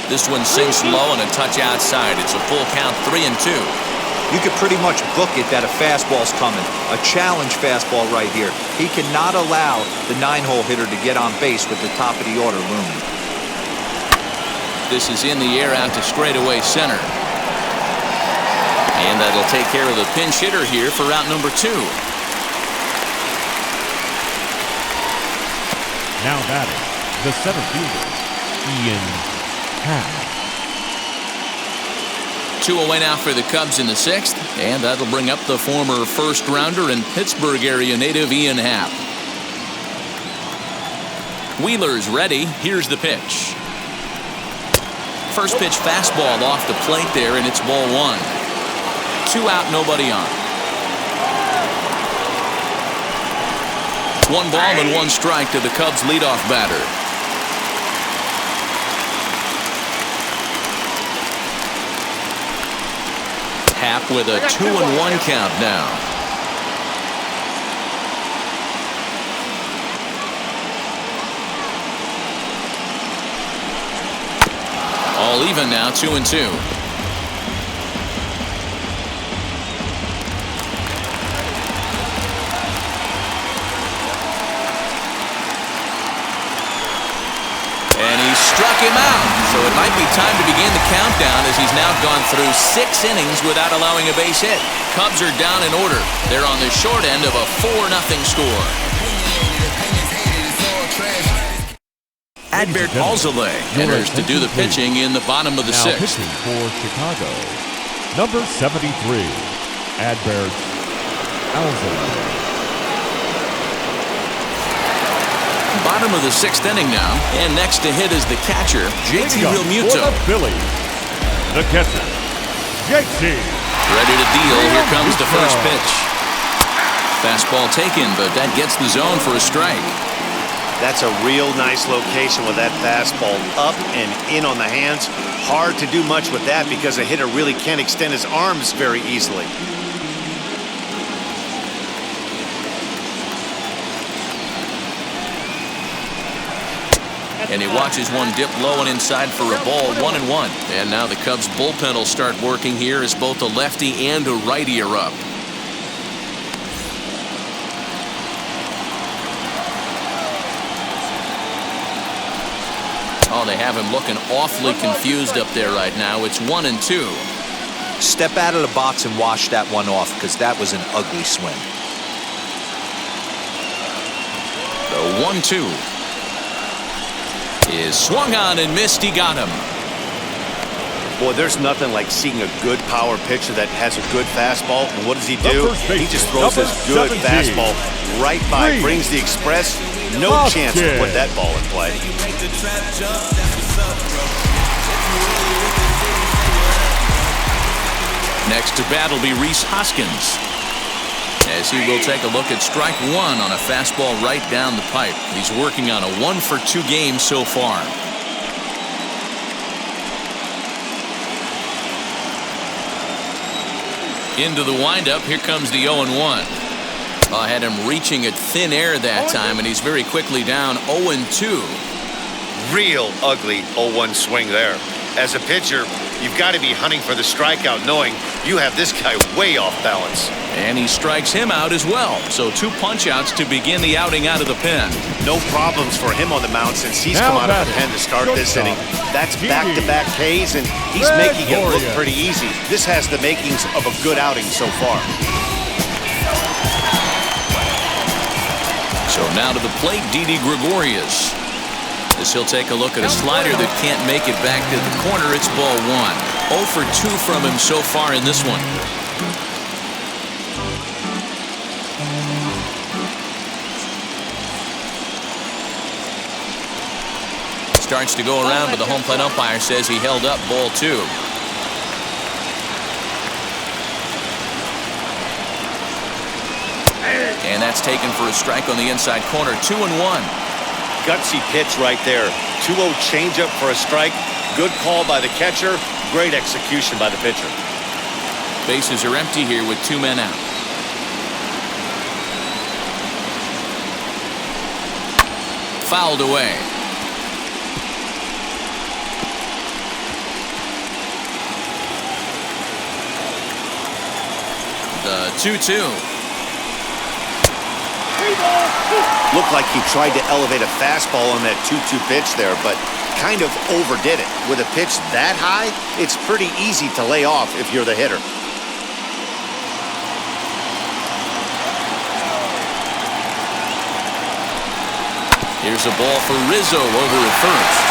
This one sinks low and a touch outside. It's a full count, 3-2. You could pretty much book it that a fastball's coming. A challenge fastball right here. He cannot allow the 9-hole hitter to get on base with the top of the order looming. This is in the air out to straightaway center. And that'll take care of the pinch hitter here for route number 2. Now batting, the center fielder, Ian Happ. 2 away now for the Cubs in the 6th, and that'll bring up the former first-rounder and Pittsburgh area native Ian Happ. Wheeler's ready. Here's the pitch. First pitch fastball off the plate there, and it's ball 1. 2 out, nobody on. 1 ball and 1 strike to the Cubs leadoff batter. Happ with a 2-1 count now. All even now, 2-2. Struck him out, so it might be time to begin the countdown as he's now gone through 6 innings without allowing a base hit. Cubs are down in order. They're on the short end of a 4-0 score. Adbert Alzolay enters to do the pitching in the bottom of the 6th. Pitching for Chicago, number 73, Adbert Alzolay. Bottom of the 6th inning now, and next to hit is the catcher, JT Realmuto. For the Phillies, the catcher, JT. Ready to deal. Here comes the first pitch. Fastball taken, but that gets the zone for a strike. That's a real nice location with that fastball up and in on the hands. Hard to do much with that because a hitter really can't extend his arms very easily. And he watches one dip low and inside for a ball, 1-1. And now the Cubs bullpen will start working here as both a lefty and a righty are up. Oh, they have him looking awfully confused up there right now. It's 1-2. Step out of the box and wash that one off because that was an ugly swing. The 1-2. Is swung on and missed. He got him. Boy, there's nothing like seeing a good power pitcher that has a good fastball. And what does he do? He just throws this good fastball right by, brings the express. No chance to put that ball in play. Next to bat will be Rhys Hoskins, as he will take a look at strike one on a fastball right down the pipe. He's working on a 1-for-2 game so far. Into the windup, here comes the 0-1. I had him reaching at thin air that time, and he's very quickly down 0-2. Real ugly 0-1 swing there. As a pitcher, you've got to be hunting for the strikeout, knowing you have this guy way off balance. And he strikes him out as well. So 2 punch-outs to begin the outing out of the pen. No problems for him on the mound since he's come out of the pen to start this inning. That's back-to-back Ks, and he's making it look pretty easy. This has the makings of a good outing so far. So now to the plate, Didi Gregorius. As he'll take a look at a slider that can't make it back to the corner. It's ball 1. 0 for 2 from him so far in this one. Starts to go around, but the home plate umpire says he held up ball 2. And that's taken for a strike on the inside corner. 2-1. Gutsy pitch right there. 2-0 changeup for a strike. Good call by the catcher. Great execution by the pitcher. Bases are empty here with 2 men out. Fouled away. The 2-2. Looked like he tried to elevate a fastball on that 2-2 pitch there, but kind of overdid it. With a pitch that high, it's pretty easy to lay off if you're the hitter. Here's a ball for Rizzo over at first.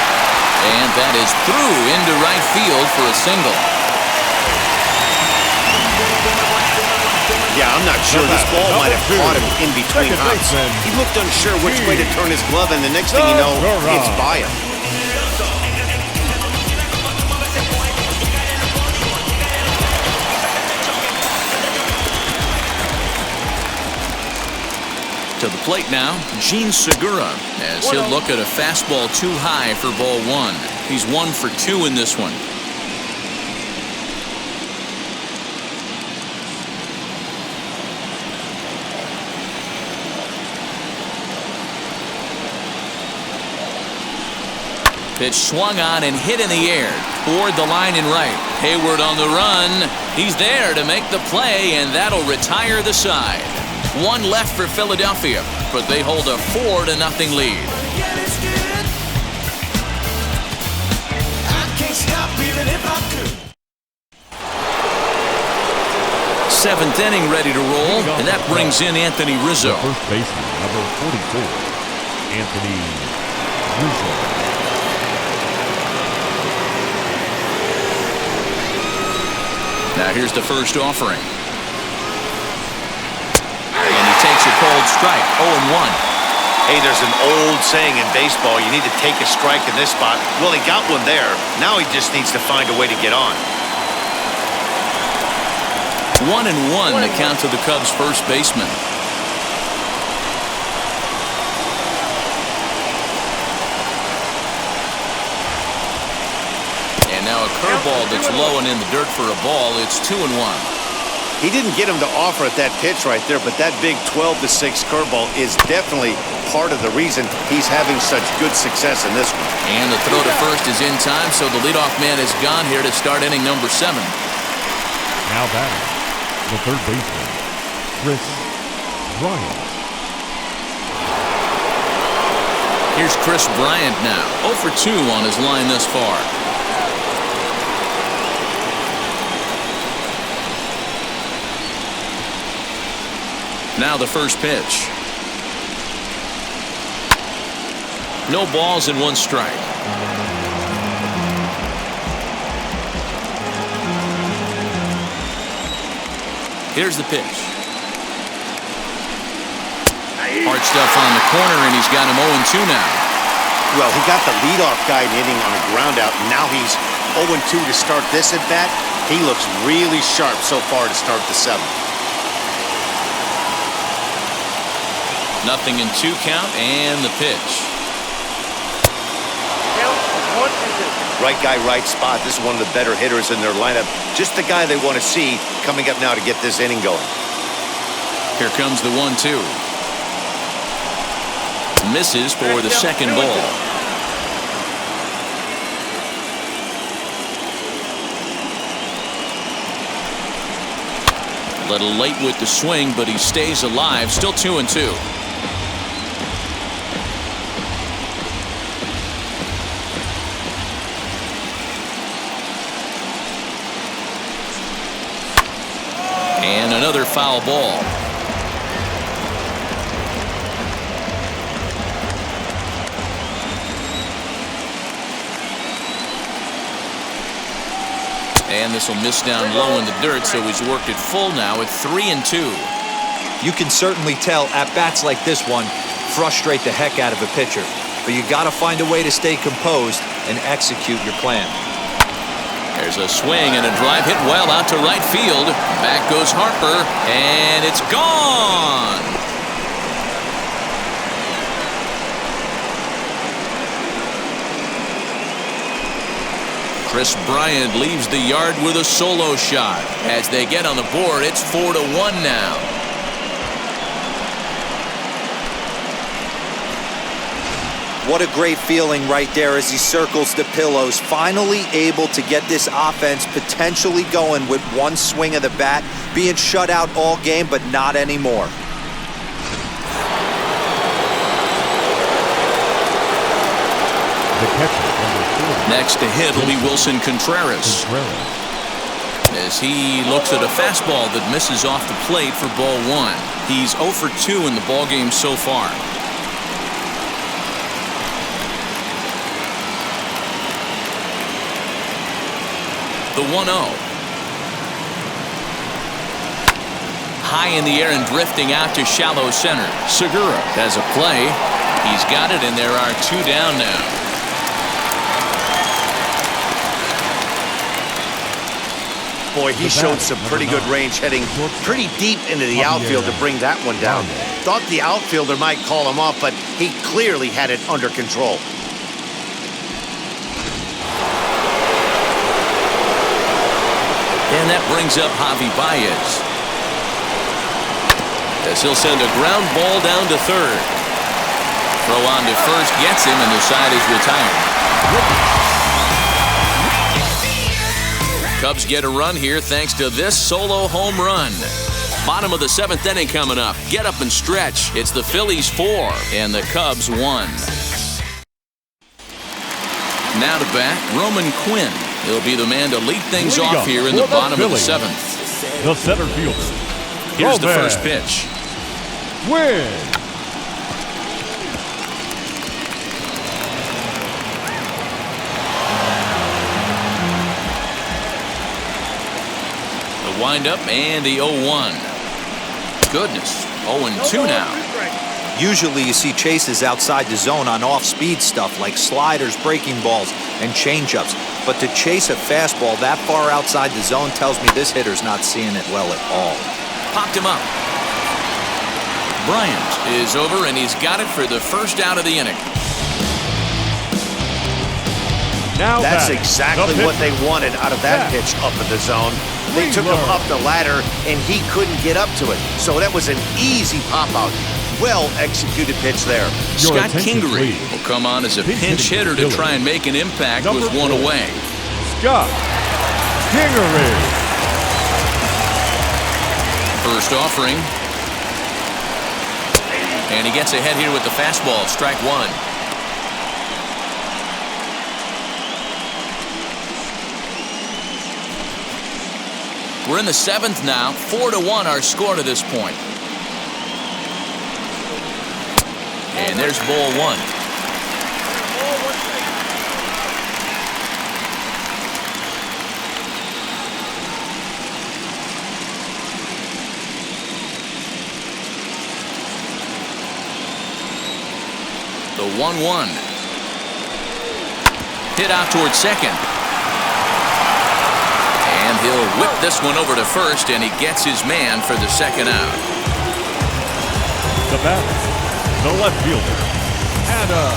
And that is through into right field for a single. Yeah, I'm not sure. This ball might have caught him in between hops. He looked unsure which way to turn his glove, and the next thing you know, it's by him. To the plate now, Gene Segura, as he'll look at a fastball too high for ball 1. He's 1 for 2 in this one. Pitch swung on and hit in the air toward the line and right. Hayward on the run. He's there to make the play, and that'll retire the side. 1 left for Philadelphia, but they hold a 4-0 lead. Seventh inning ready to roll, and that brings in Anthony Rizzo. First baseman, number 44, Anthony Rizzo. Now here's the first offering. And he takes a cold strike, 0-1. Hey, there's an old saying in baseball, you need to take a strike in this spot. Well, he got one there. Now he just needs to find a way to get on. 1-1 the count to the Cubs' first baseman. And now a curveball that's low and in the dirt for a ball. It's 2-1. He didn't get him to offer at that pitch right there, but that big 12-6 curveball is definitely part of the reason he's having such good success in this one. And the throw to first is in time, so the leadoff man is gone here to start inning number 7. Now batting, the third baseman, Chris Bryant. Here's Chris Bryant now, 0 for 2 on his line thus far. Now the first pitch. No balls and 1 strike. Here's the pitch. Hard stuff on the corner, and he's got him 0-2 now. Well, he got the leadoff guy hitting on a ground out, and now he's 0-2 to start this at bat. He looks really sharp so far to start the 7th. 0-2 count, and the pitch. Right guy, right spot. This is one of the better hitters in their lineup. Just the guy they want to see coming up now to get this inning going. Here comes the 1-2. Misses for the second ball. A little late with the swing, but he stays alive. Still 2-2. And another foul ball. And this will miss down low in the dirt, so he's worked it full now at 3-2. You can certainly tell at-bats like this one frustrate the heck out of a pitcher. But you got to find a way to stay composed and execute your plan. There's a swing and a drive hit well out to right field. Back goes Harper, and it's gone. Chris Bryant leaves the yard with a solo shot. As they get on the board, it's 4-1 now. What a great feeling right there as he circles the pillows. Finally able to get this offense potentially going with one swing of the bat. Being shut out all game, but not anymore. The catcher, number 40. Next to hit will be Wilson Contreras. As he looks at a fastball that misses off the plate for ball 1. He's 0 for 2 in the ballgame so far. The 1-0. High in the air and drifting out to shallow center. Segura has a play. He's got it, and there are 2 down now. Boy, he showed some pretty good range heading pretty deep into the outfield to bring that one down. Thought the outfielder might call him off, but he clearly had it under control. And that brings up Javi Baez. As he'll send a ground ball down to third. Throw on to first gets him, and the side is retired. Cubs get a run here thanks to this solo home run. Bottom of the 7th inning coming up. Get up and stretch. It's the Phillies 4 and the Cubs 1. Now to bat, Roman Quinn. He'll be the man to lead things off here in the bottom of the 7th. The center fielder. Here's the first pitch. Win. The windup and the 0-1. Goodness, 0-2 now. Usually you see chases outside the zone on off-speed stuff like sliders, breaking balls, and changeups. But to chase a fastball that far outside the zone tells me this hitter's not seeing it well at all. Popped him up. Bryant is over, and he's got it for the first out of the inning. Now that's exactly what they wanted out of that pitch up in the zone. They took him up the ladder, and he couldn't get up to it. So that was an easy pop-out. Well-executed pitch there. Scott Kingery will come on as a pinch hitter to try and make an impact with 1 away. Scott Kingery. First offering. And he gets ahead here with the fastball. Strike 1. We're in the 7th now. 4-1 our score to this point. And there's ball 1. The 1-1. Hit out towards second. And he'll whip this one over to first, and he gets his man for the second out. The batter, the left fielder, Adam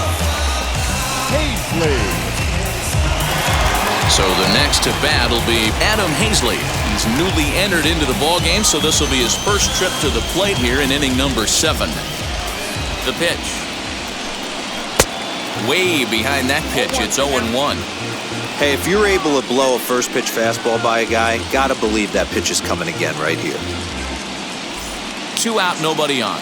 Hazley. So the next to bat will be Adam Hazley. He's newly entered into the ballgame, so this will be his first trip to the plate here in inning number 7. The pitch. Way behind that pitch. It's 0-1. Hey, if you're able to blow a first pitch fastball by a guy, gotta believe that pitch is coming again right here. 2 out, nobody on.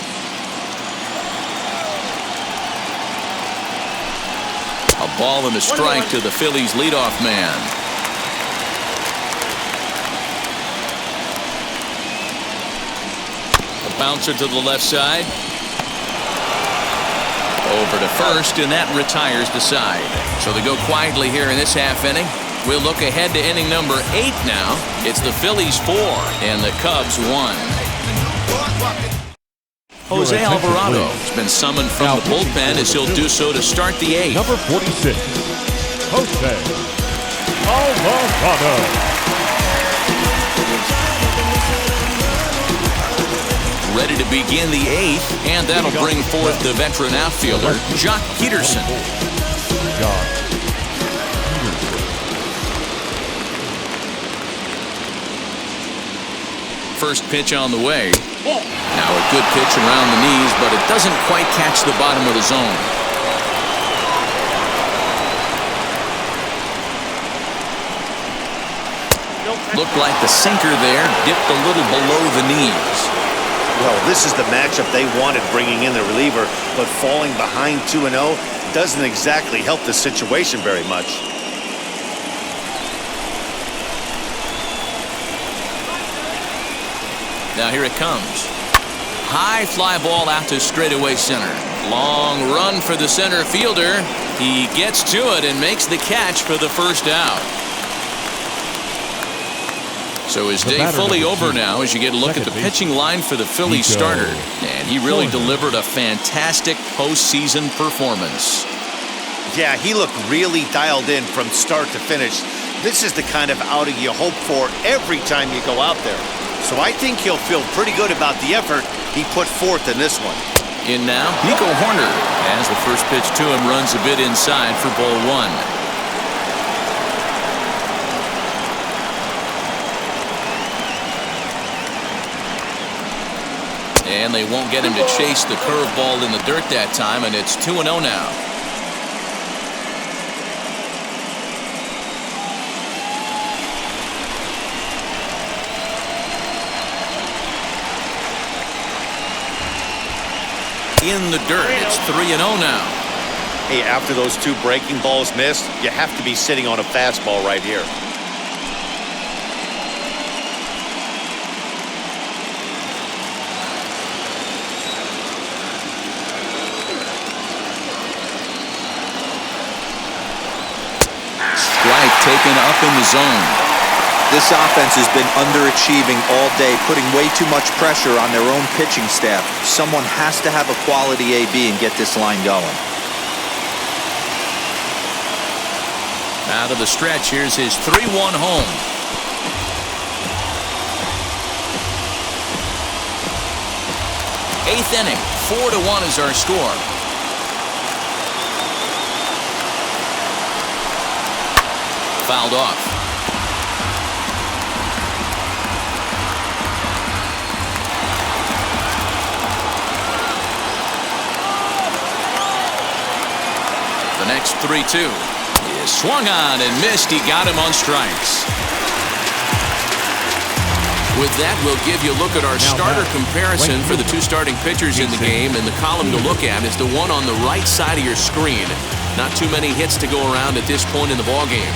A ball and a strike to the Phillies leadoff man. A bouncer to the left side. Over to first, and that retires the side. So they go quietly here in this half inning. We'll look ahead to inning number 8 now. It's the Phillies 4 and the Cubs 1. Jose Alvarado has been summoned from the bullpen as he'll do so to start the 8th. Number 46, Jose Alvarado. Ready to begin the 8th, and that'll bring forth the veteran outfielder, Jock Peterson. First pitch on the way. Now a good pitch around the knees, but it doesn't quite catch the bottom of the zone. Looked like the sinker there dipped a little below the knees. Well, this is the matchup they wanted, bringing in the reliever, but falling behind 2-0 doesn't exactly help the situation very much. Now here it comes. High fly ball out to straightaway center. Long run for the center fielder. He gets to it and makes the catch for the first out. So his day fully over now as you get a look at the pitching line for the Phillies starter. And he really delivered a fantastic postseason performance. Yeah, he looked really dialed in from start to finish. This is the kind of outing you hope for every time you go out there. So I think he'll feel pretty good about the effort he put forth in this one. In now, Nico Horner, as the first pitch to him runs a bit inside for ball 1. And they won't get him to chase the curveball in the dirt that time, and it's 2-0 now. In the dirt, it's 3-0 now. Hey, after those 2 breaking balls missed, you have to be sitting on a fastball right here. Strike taken up in the zone. This offense has been underachieving all day, putting way too much pressure on their own pitching staff. Someone has to have a quality AB and get this line going. Out of the stretch, here's his 3-1 home. Eighth inning, 4-1 is our score. Fouled off. The next 3-2 is swung on and missed. He got him on strikes. With that, we'll give you a look at our starter comparison for the 2 starting pitchers in the game, and the column to look at is the one on the right side of your screen. Not too many hits to go around at this point in the ballgame.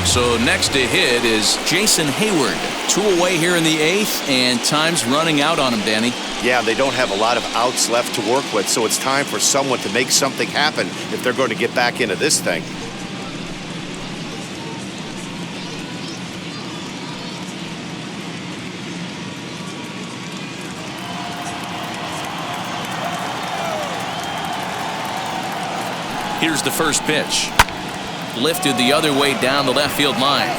So next to hit is Jason Hayward. 2 away here in the 8th, and time's running out on him, Danny. Yeah, they don't have a lot of outs left to work with, so it's time for someone to make something happen if they're going to get back into this thing. Here's the first pitch. Lifted the other way down the left field line.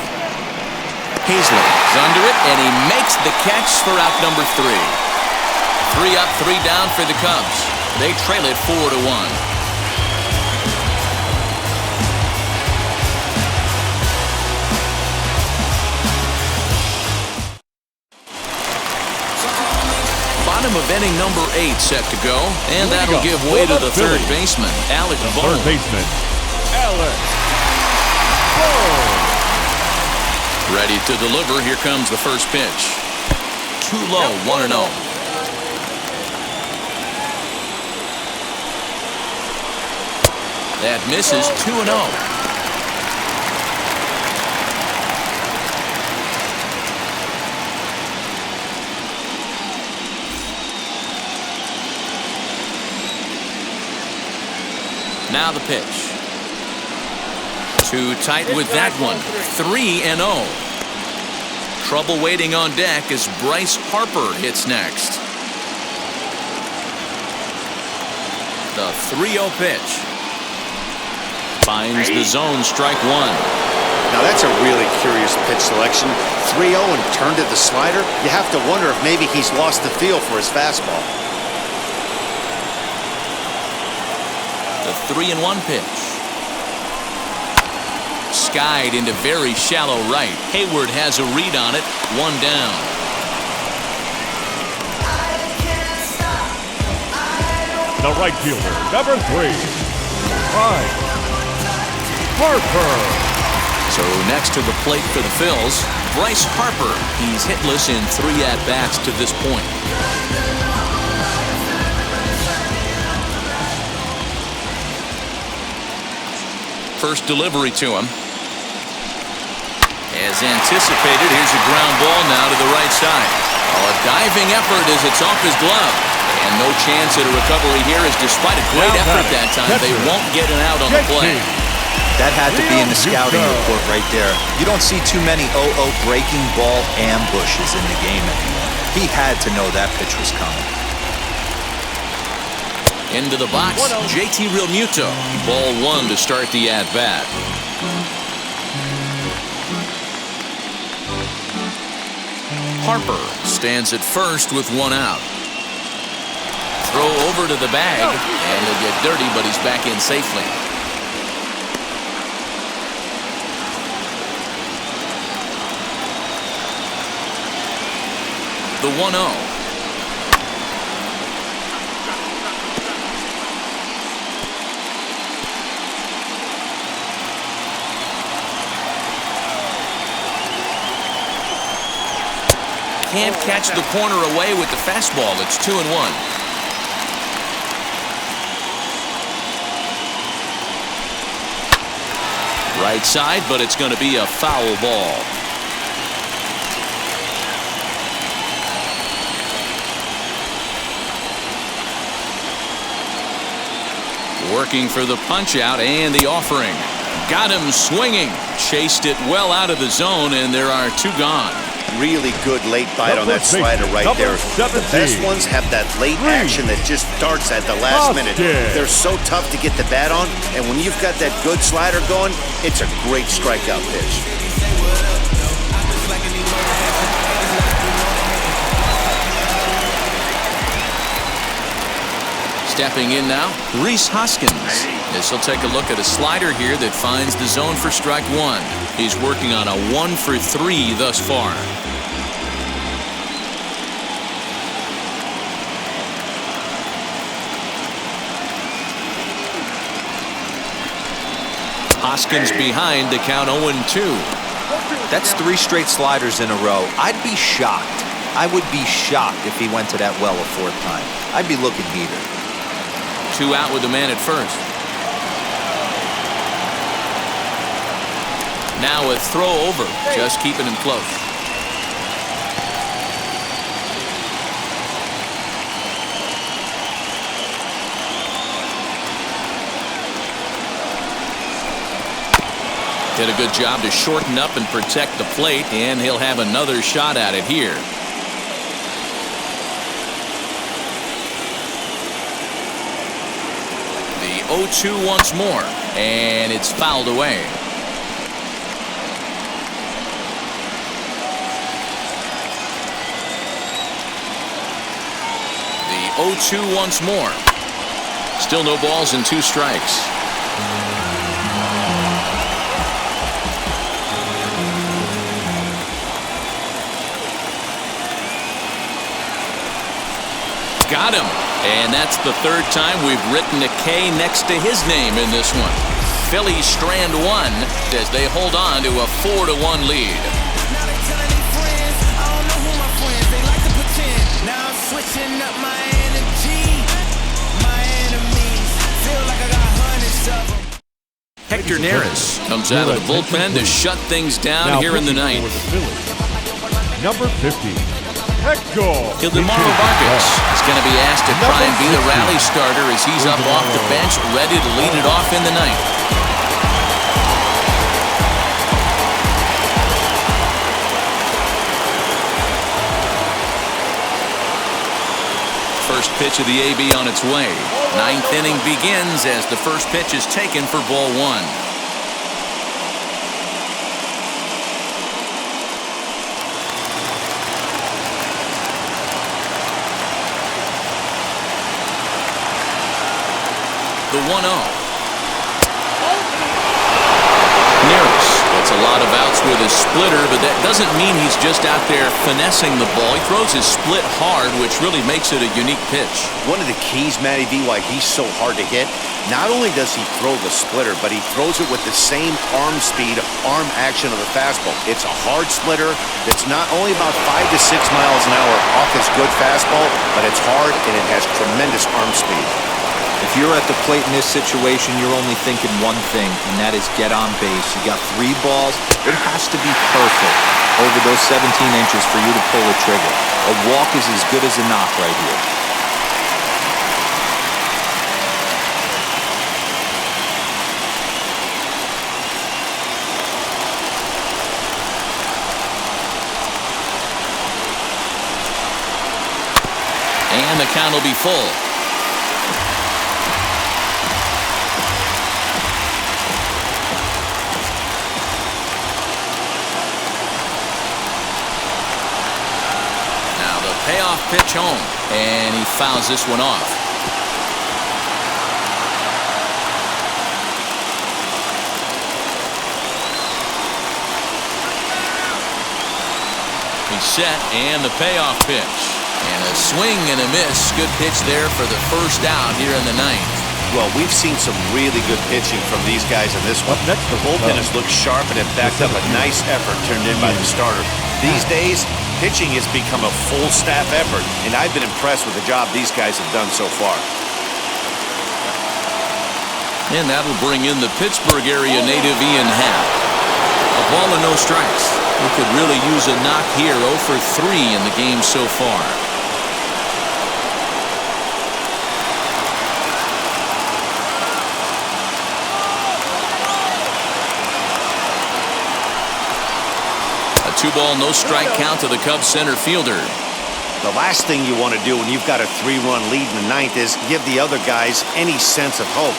Heasley is under it, and he makes the catch for out number 3. 3 up, 3 down for the Cubs. They trail it 4-1. Bottom of inning number 8 set to go, and that'll give way to the third baseman, Alex Miniak. Third baseman, Alex Miniak. Ready to deliver. Here comes the first pitch. Too low, 1-0. That misses, 2-0. Now the pitch. Too tight with that one. 3-0. Trouble waiting on deck as Bryce Harper hits next. The 3-0 pitch. Finds the zone, strike 1. Now that's a really curious pitch selection. 3-0 and turned to the slider. You have to wonder if maybe he's lost the feel for his fastball. The 3-1 pitch. Skied into very shallow right. Hayward has a read on it. 1 down. The right fielder, number 3, Bryce Harper. So next to the plate for the Phils, Bryce Harper. He's hitless in 3 at-bats to this point. First delivery to him. As anticipated, here's a ground ball now to the right side. Oh, a diving effort as it's off his glove. And no chance at a recovery here, as despite a great effort that time, they won't get an out on the play. That had to be in the scouting report right there. You don't see too many 0-0 breaking ball ambushes in the game anymore. He had to know that pitch was coming. Into the box, JT Realmuto. Ball 1 to start the at-bat. Harper stands at first with 1 out. Throw over to the bag, and he'll get dirty, but he's back in safely. The 1-0. Can't catch the corner away with the fastball. It's 2-1. Right side, but it's going to be a foul ball. Working for the punch out and the offering. Got him swinging. Chased it well out of the zone, and there are 2 gone. Really good late bite on that slider right there. The best ones have that late action that just starts at the last minute. They're so tough to get the bat on, and when you've got that good slider going, it's a great strikeout pitch. Stepping in now, Rhys Hoskins. This will take a look at a slider here that finds the zone for strike 1. He's working on a 1 for 3 thus far. Hoskins behind to count 0-2. That's 3 straight sliders in a row. I'd be shocked. I would be shocked if he went to that well a 4th time. I'd be looking heated. 2 out with the man at first. Now a throw over, just keeping him close. Did a good job to shorten up and protect the plate, and he'll have another shot at it here. The 0-2 once more, and it's fouled away. The 0-2 once more. Still no balls and 2 strikes. Got him. And that's the 3rd time we've written a K next to his name in this one. Phillies strand 1 as they hold on to a 4-1 lead. Now they telling their friends, I don't know who my friends, they like to pretend. Now I'm switching up my energy. My enemies feel like I got hundreds of them. Hector Neris comes out of the bullpen to shut things down Now here in the pitching ninth. for the Phillies, number 50, Hector Ildemaro Vargas is going to be asked to try and be the rally starter as he's up off the bench, ready to lead it off in the ninth. First pitch of the AB on its way. 9th inning begins as the first pitch is taken for ball 1. The 1-0. Neris gets a lot of outs with his splitter, but that doesn't mean he's just out there finessing the ball. He throws his split hard, which really makes it a unique pitch. One of the keys, Matty V, why he's so hard to hit, not only does he throw the splitter, but he throws it with the same arm speed, arm action of the fastball. It's a hard splitter that's not only about 5 to 6 miles an hour off his good fastball, but it's hard and it has tremendous arm speed. If you're at the plate in this situation, you're only thinking one thing, and that is get on base. You got 3 balls. It has to be perfect over those 17 inches for you to pull a trigger. A walk is as good as a knock right here. And the count will be full. Payoff pitch home, and he fouls this one off. He's set, and the payoff pitch. And a swing and a miss. Good pitch there for the first out here in the ninth. Well, we've seen some really good pitching from these guys in this one. next, the bullpen has looked sharp and it backed up a nice effort turned in by the starter. These days, pitching has become a full staff effort, and I've been impressed with the job these guys have done so far. And that'll bring in the Pittsburgh area native Ian Happ. A ball and no strikes. He could really use a knock here. 0 for 3 in the game so far. A 2-ball, no strike count to the Cubs center fielder. The last thing you want to do when you've got a 3-run lead in the ninth is give the other guys any sense of hope.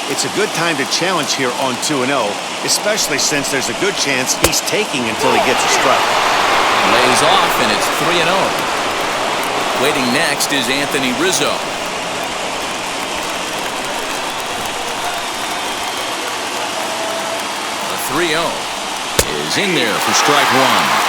It's a good time to challenge here on 2-0, especially since there's a good chance he's taking until he gets a strike. Lays off, and it's 3-0. Waiting next is Anthony Rizzo. The 3-0 is in there for strike 1.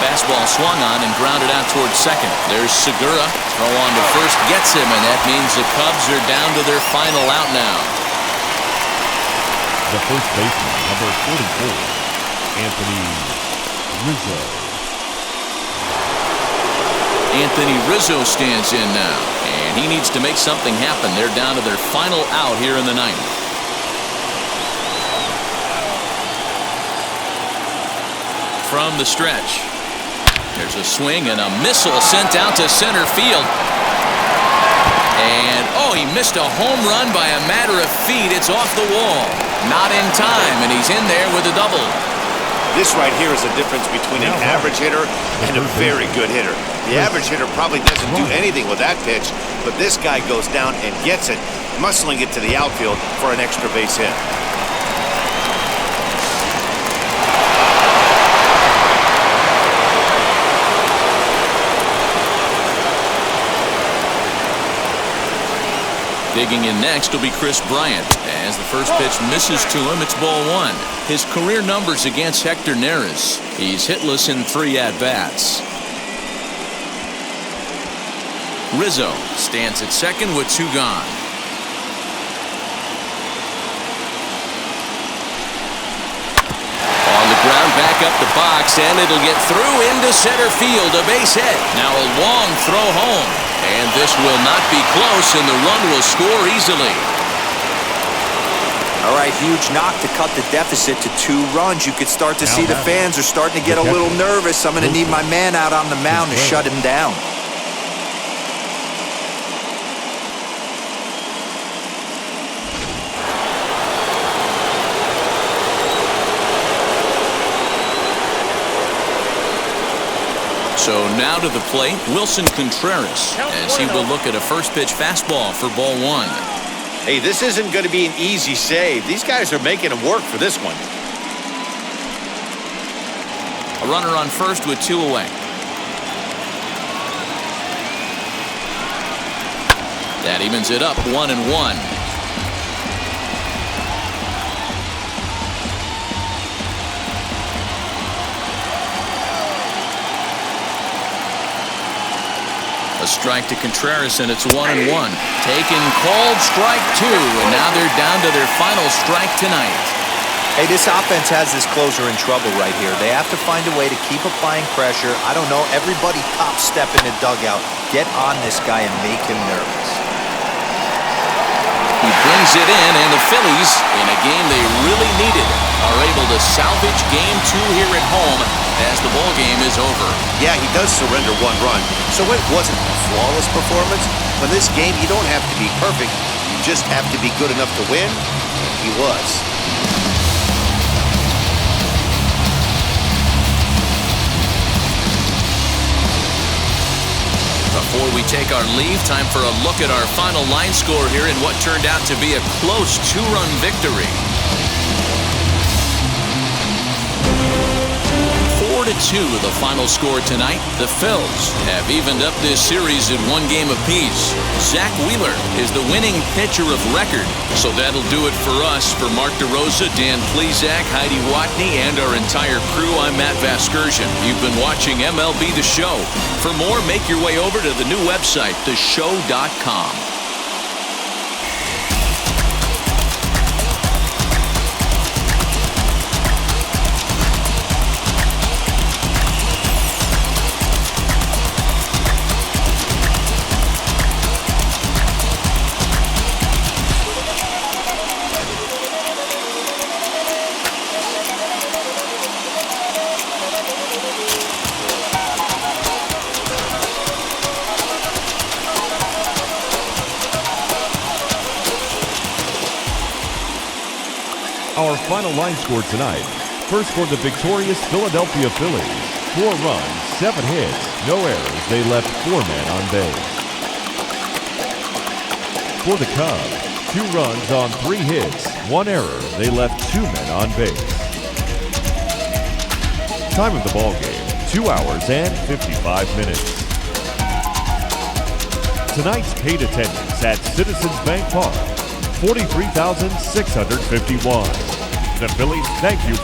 Fastball swung on and grounded out towards second. There's Segura. Throw on to first gets him, and that means the Cubs are down to their final out now. The first baseman, number 44, Anthony Rizzo. Anthony Rizzo stands in now, and he needs to make something happen. They're down to their final out here in the ninth. From the stretch. There's a swing and a missile sent out to center field. And, oh, he missed a home run by a matter of feet. It's off the wall. Not in time, and he's in there with a double. This right here is the difference between an average hitter and a very good hitter. The average hitter probably doesn't do anything with that pitch, but this guy goes down and gets it, muscling it to the outfield for an extra base hit. Digging in next will be Chris Bryant. As the first pitch misses to him, it's ball one. His career numbers against Hector Neris. He's hitless in 3 at-bats. Rizzo stands at second with 2 gone. On the ground, back up the box, and it'll get through into center field. A base hit. Now a long throw home. And this will not be close, and the run will score easily. All right, huge knock to cut the deficit to 2 runs. You could start to see the fans are starting to get a little nervous. I'm going to need my man out on the mound to shut him down. So now to the plate, Wilson Contreras, as he will look at a first pitch fastball for ball one. Hey, this isn't going to be an easy save. These guys are making him work for this one. A runner on first with 2 away. That evens it up 1-1. A strike to Contreras, and it's 1-1. Taken, called, strike 2, and now they're down to their final strike tonight. Hey, this offense has this closer in trouble right here. They have to find a way to keep applying pressure. I don't know, everybody top step in the dugout. Get on this guy and make him nervous. He brings it in, and the Phillies, in a game they really needed, are able to salvage game 2 here at home as the ball game is over. Yeah, he does surrender 1 run, so it wasn't a flawless performance. But this game, you don't have to be perfect. You just have to be good enough to win. And he was. Before we take our leave, time for a look at our final line score here in what turned out to be a close 2-run victory. 4-2 the final score tonight. The Phils have evened up this series in 1 game apiece. Zach Wheeler is the winning pitcher of record. So that'll do it for us. For Mark DeRosa, Dan Plesac, Heidi Watney, and our entire crew, I'm Matt Vasgersian. You've been watching MLB The Show. For more, make your way over to the new website, theshow.com. Our final line score tonight. First for the victorious Philadelphia Phillies. 4 runs, 7 hits, no errors. They left 4 men on base. For the Cubs, 2 runs on 3 hits, 1 error. They left 2 men on base. Time of the ball game, 2 hours and 55 minutes. Tonight's paid attendance at Citizens Bank Park, 43,651. The Phillies thank you.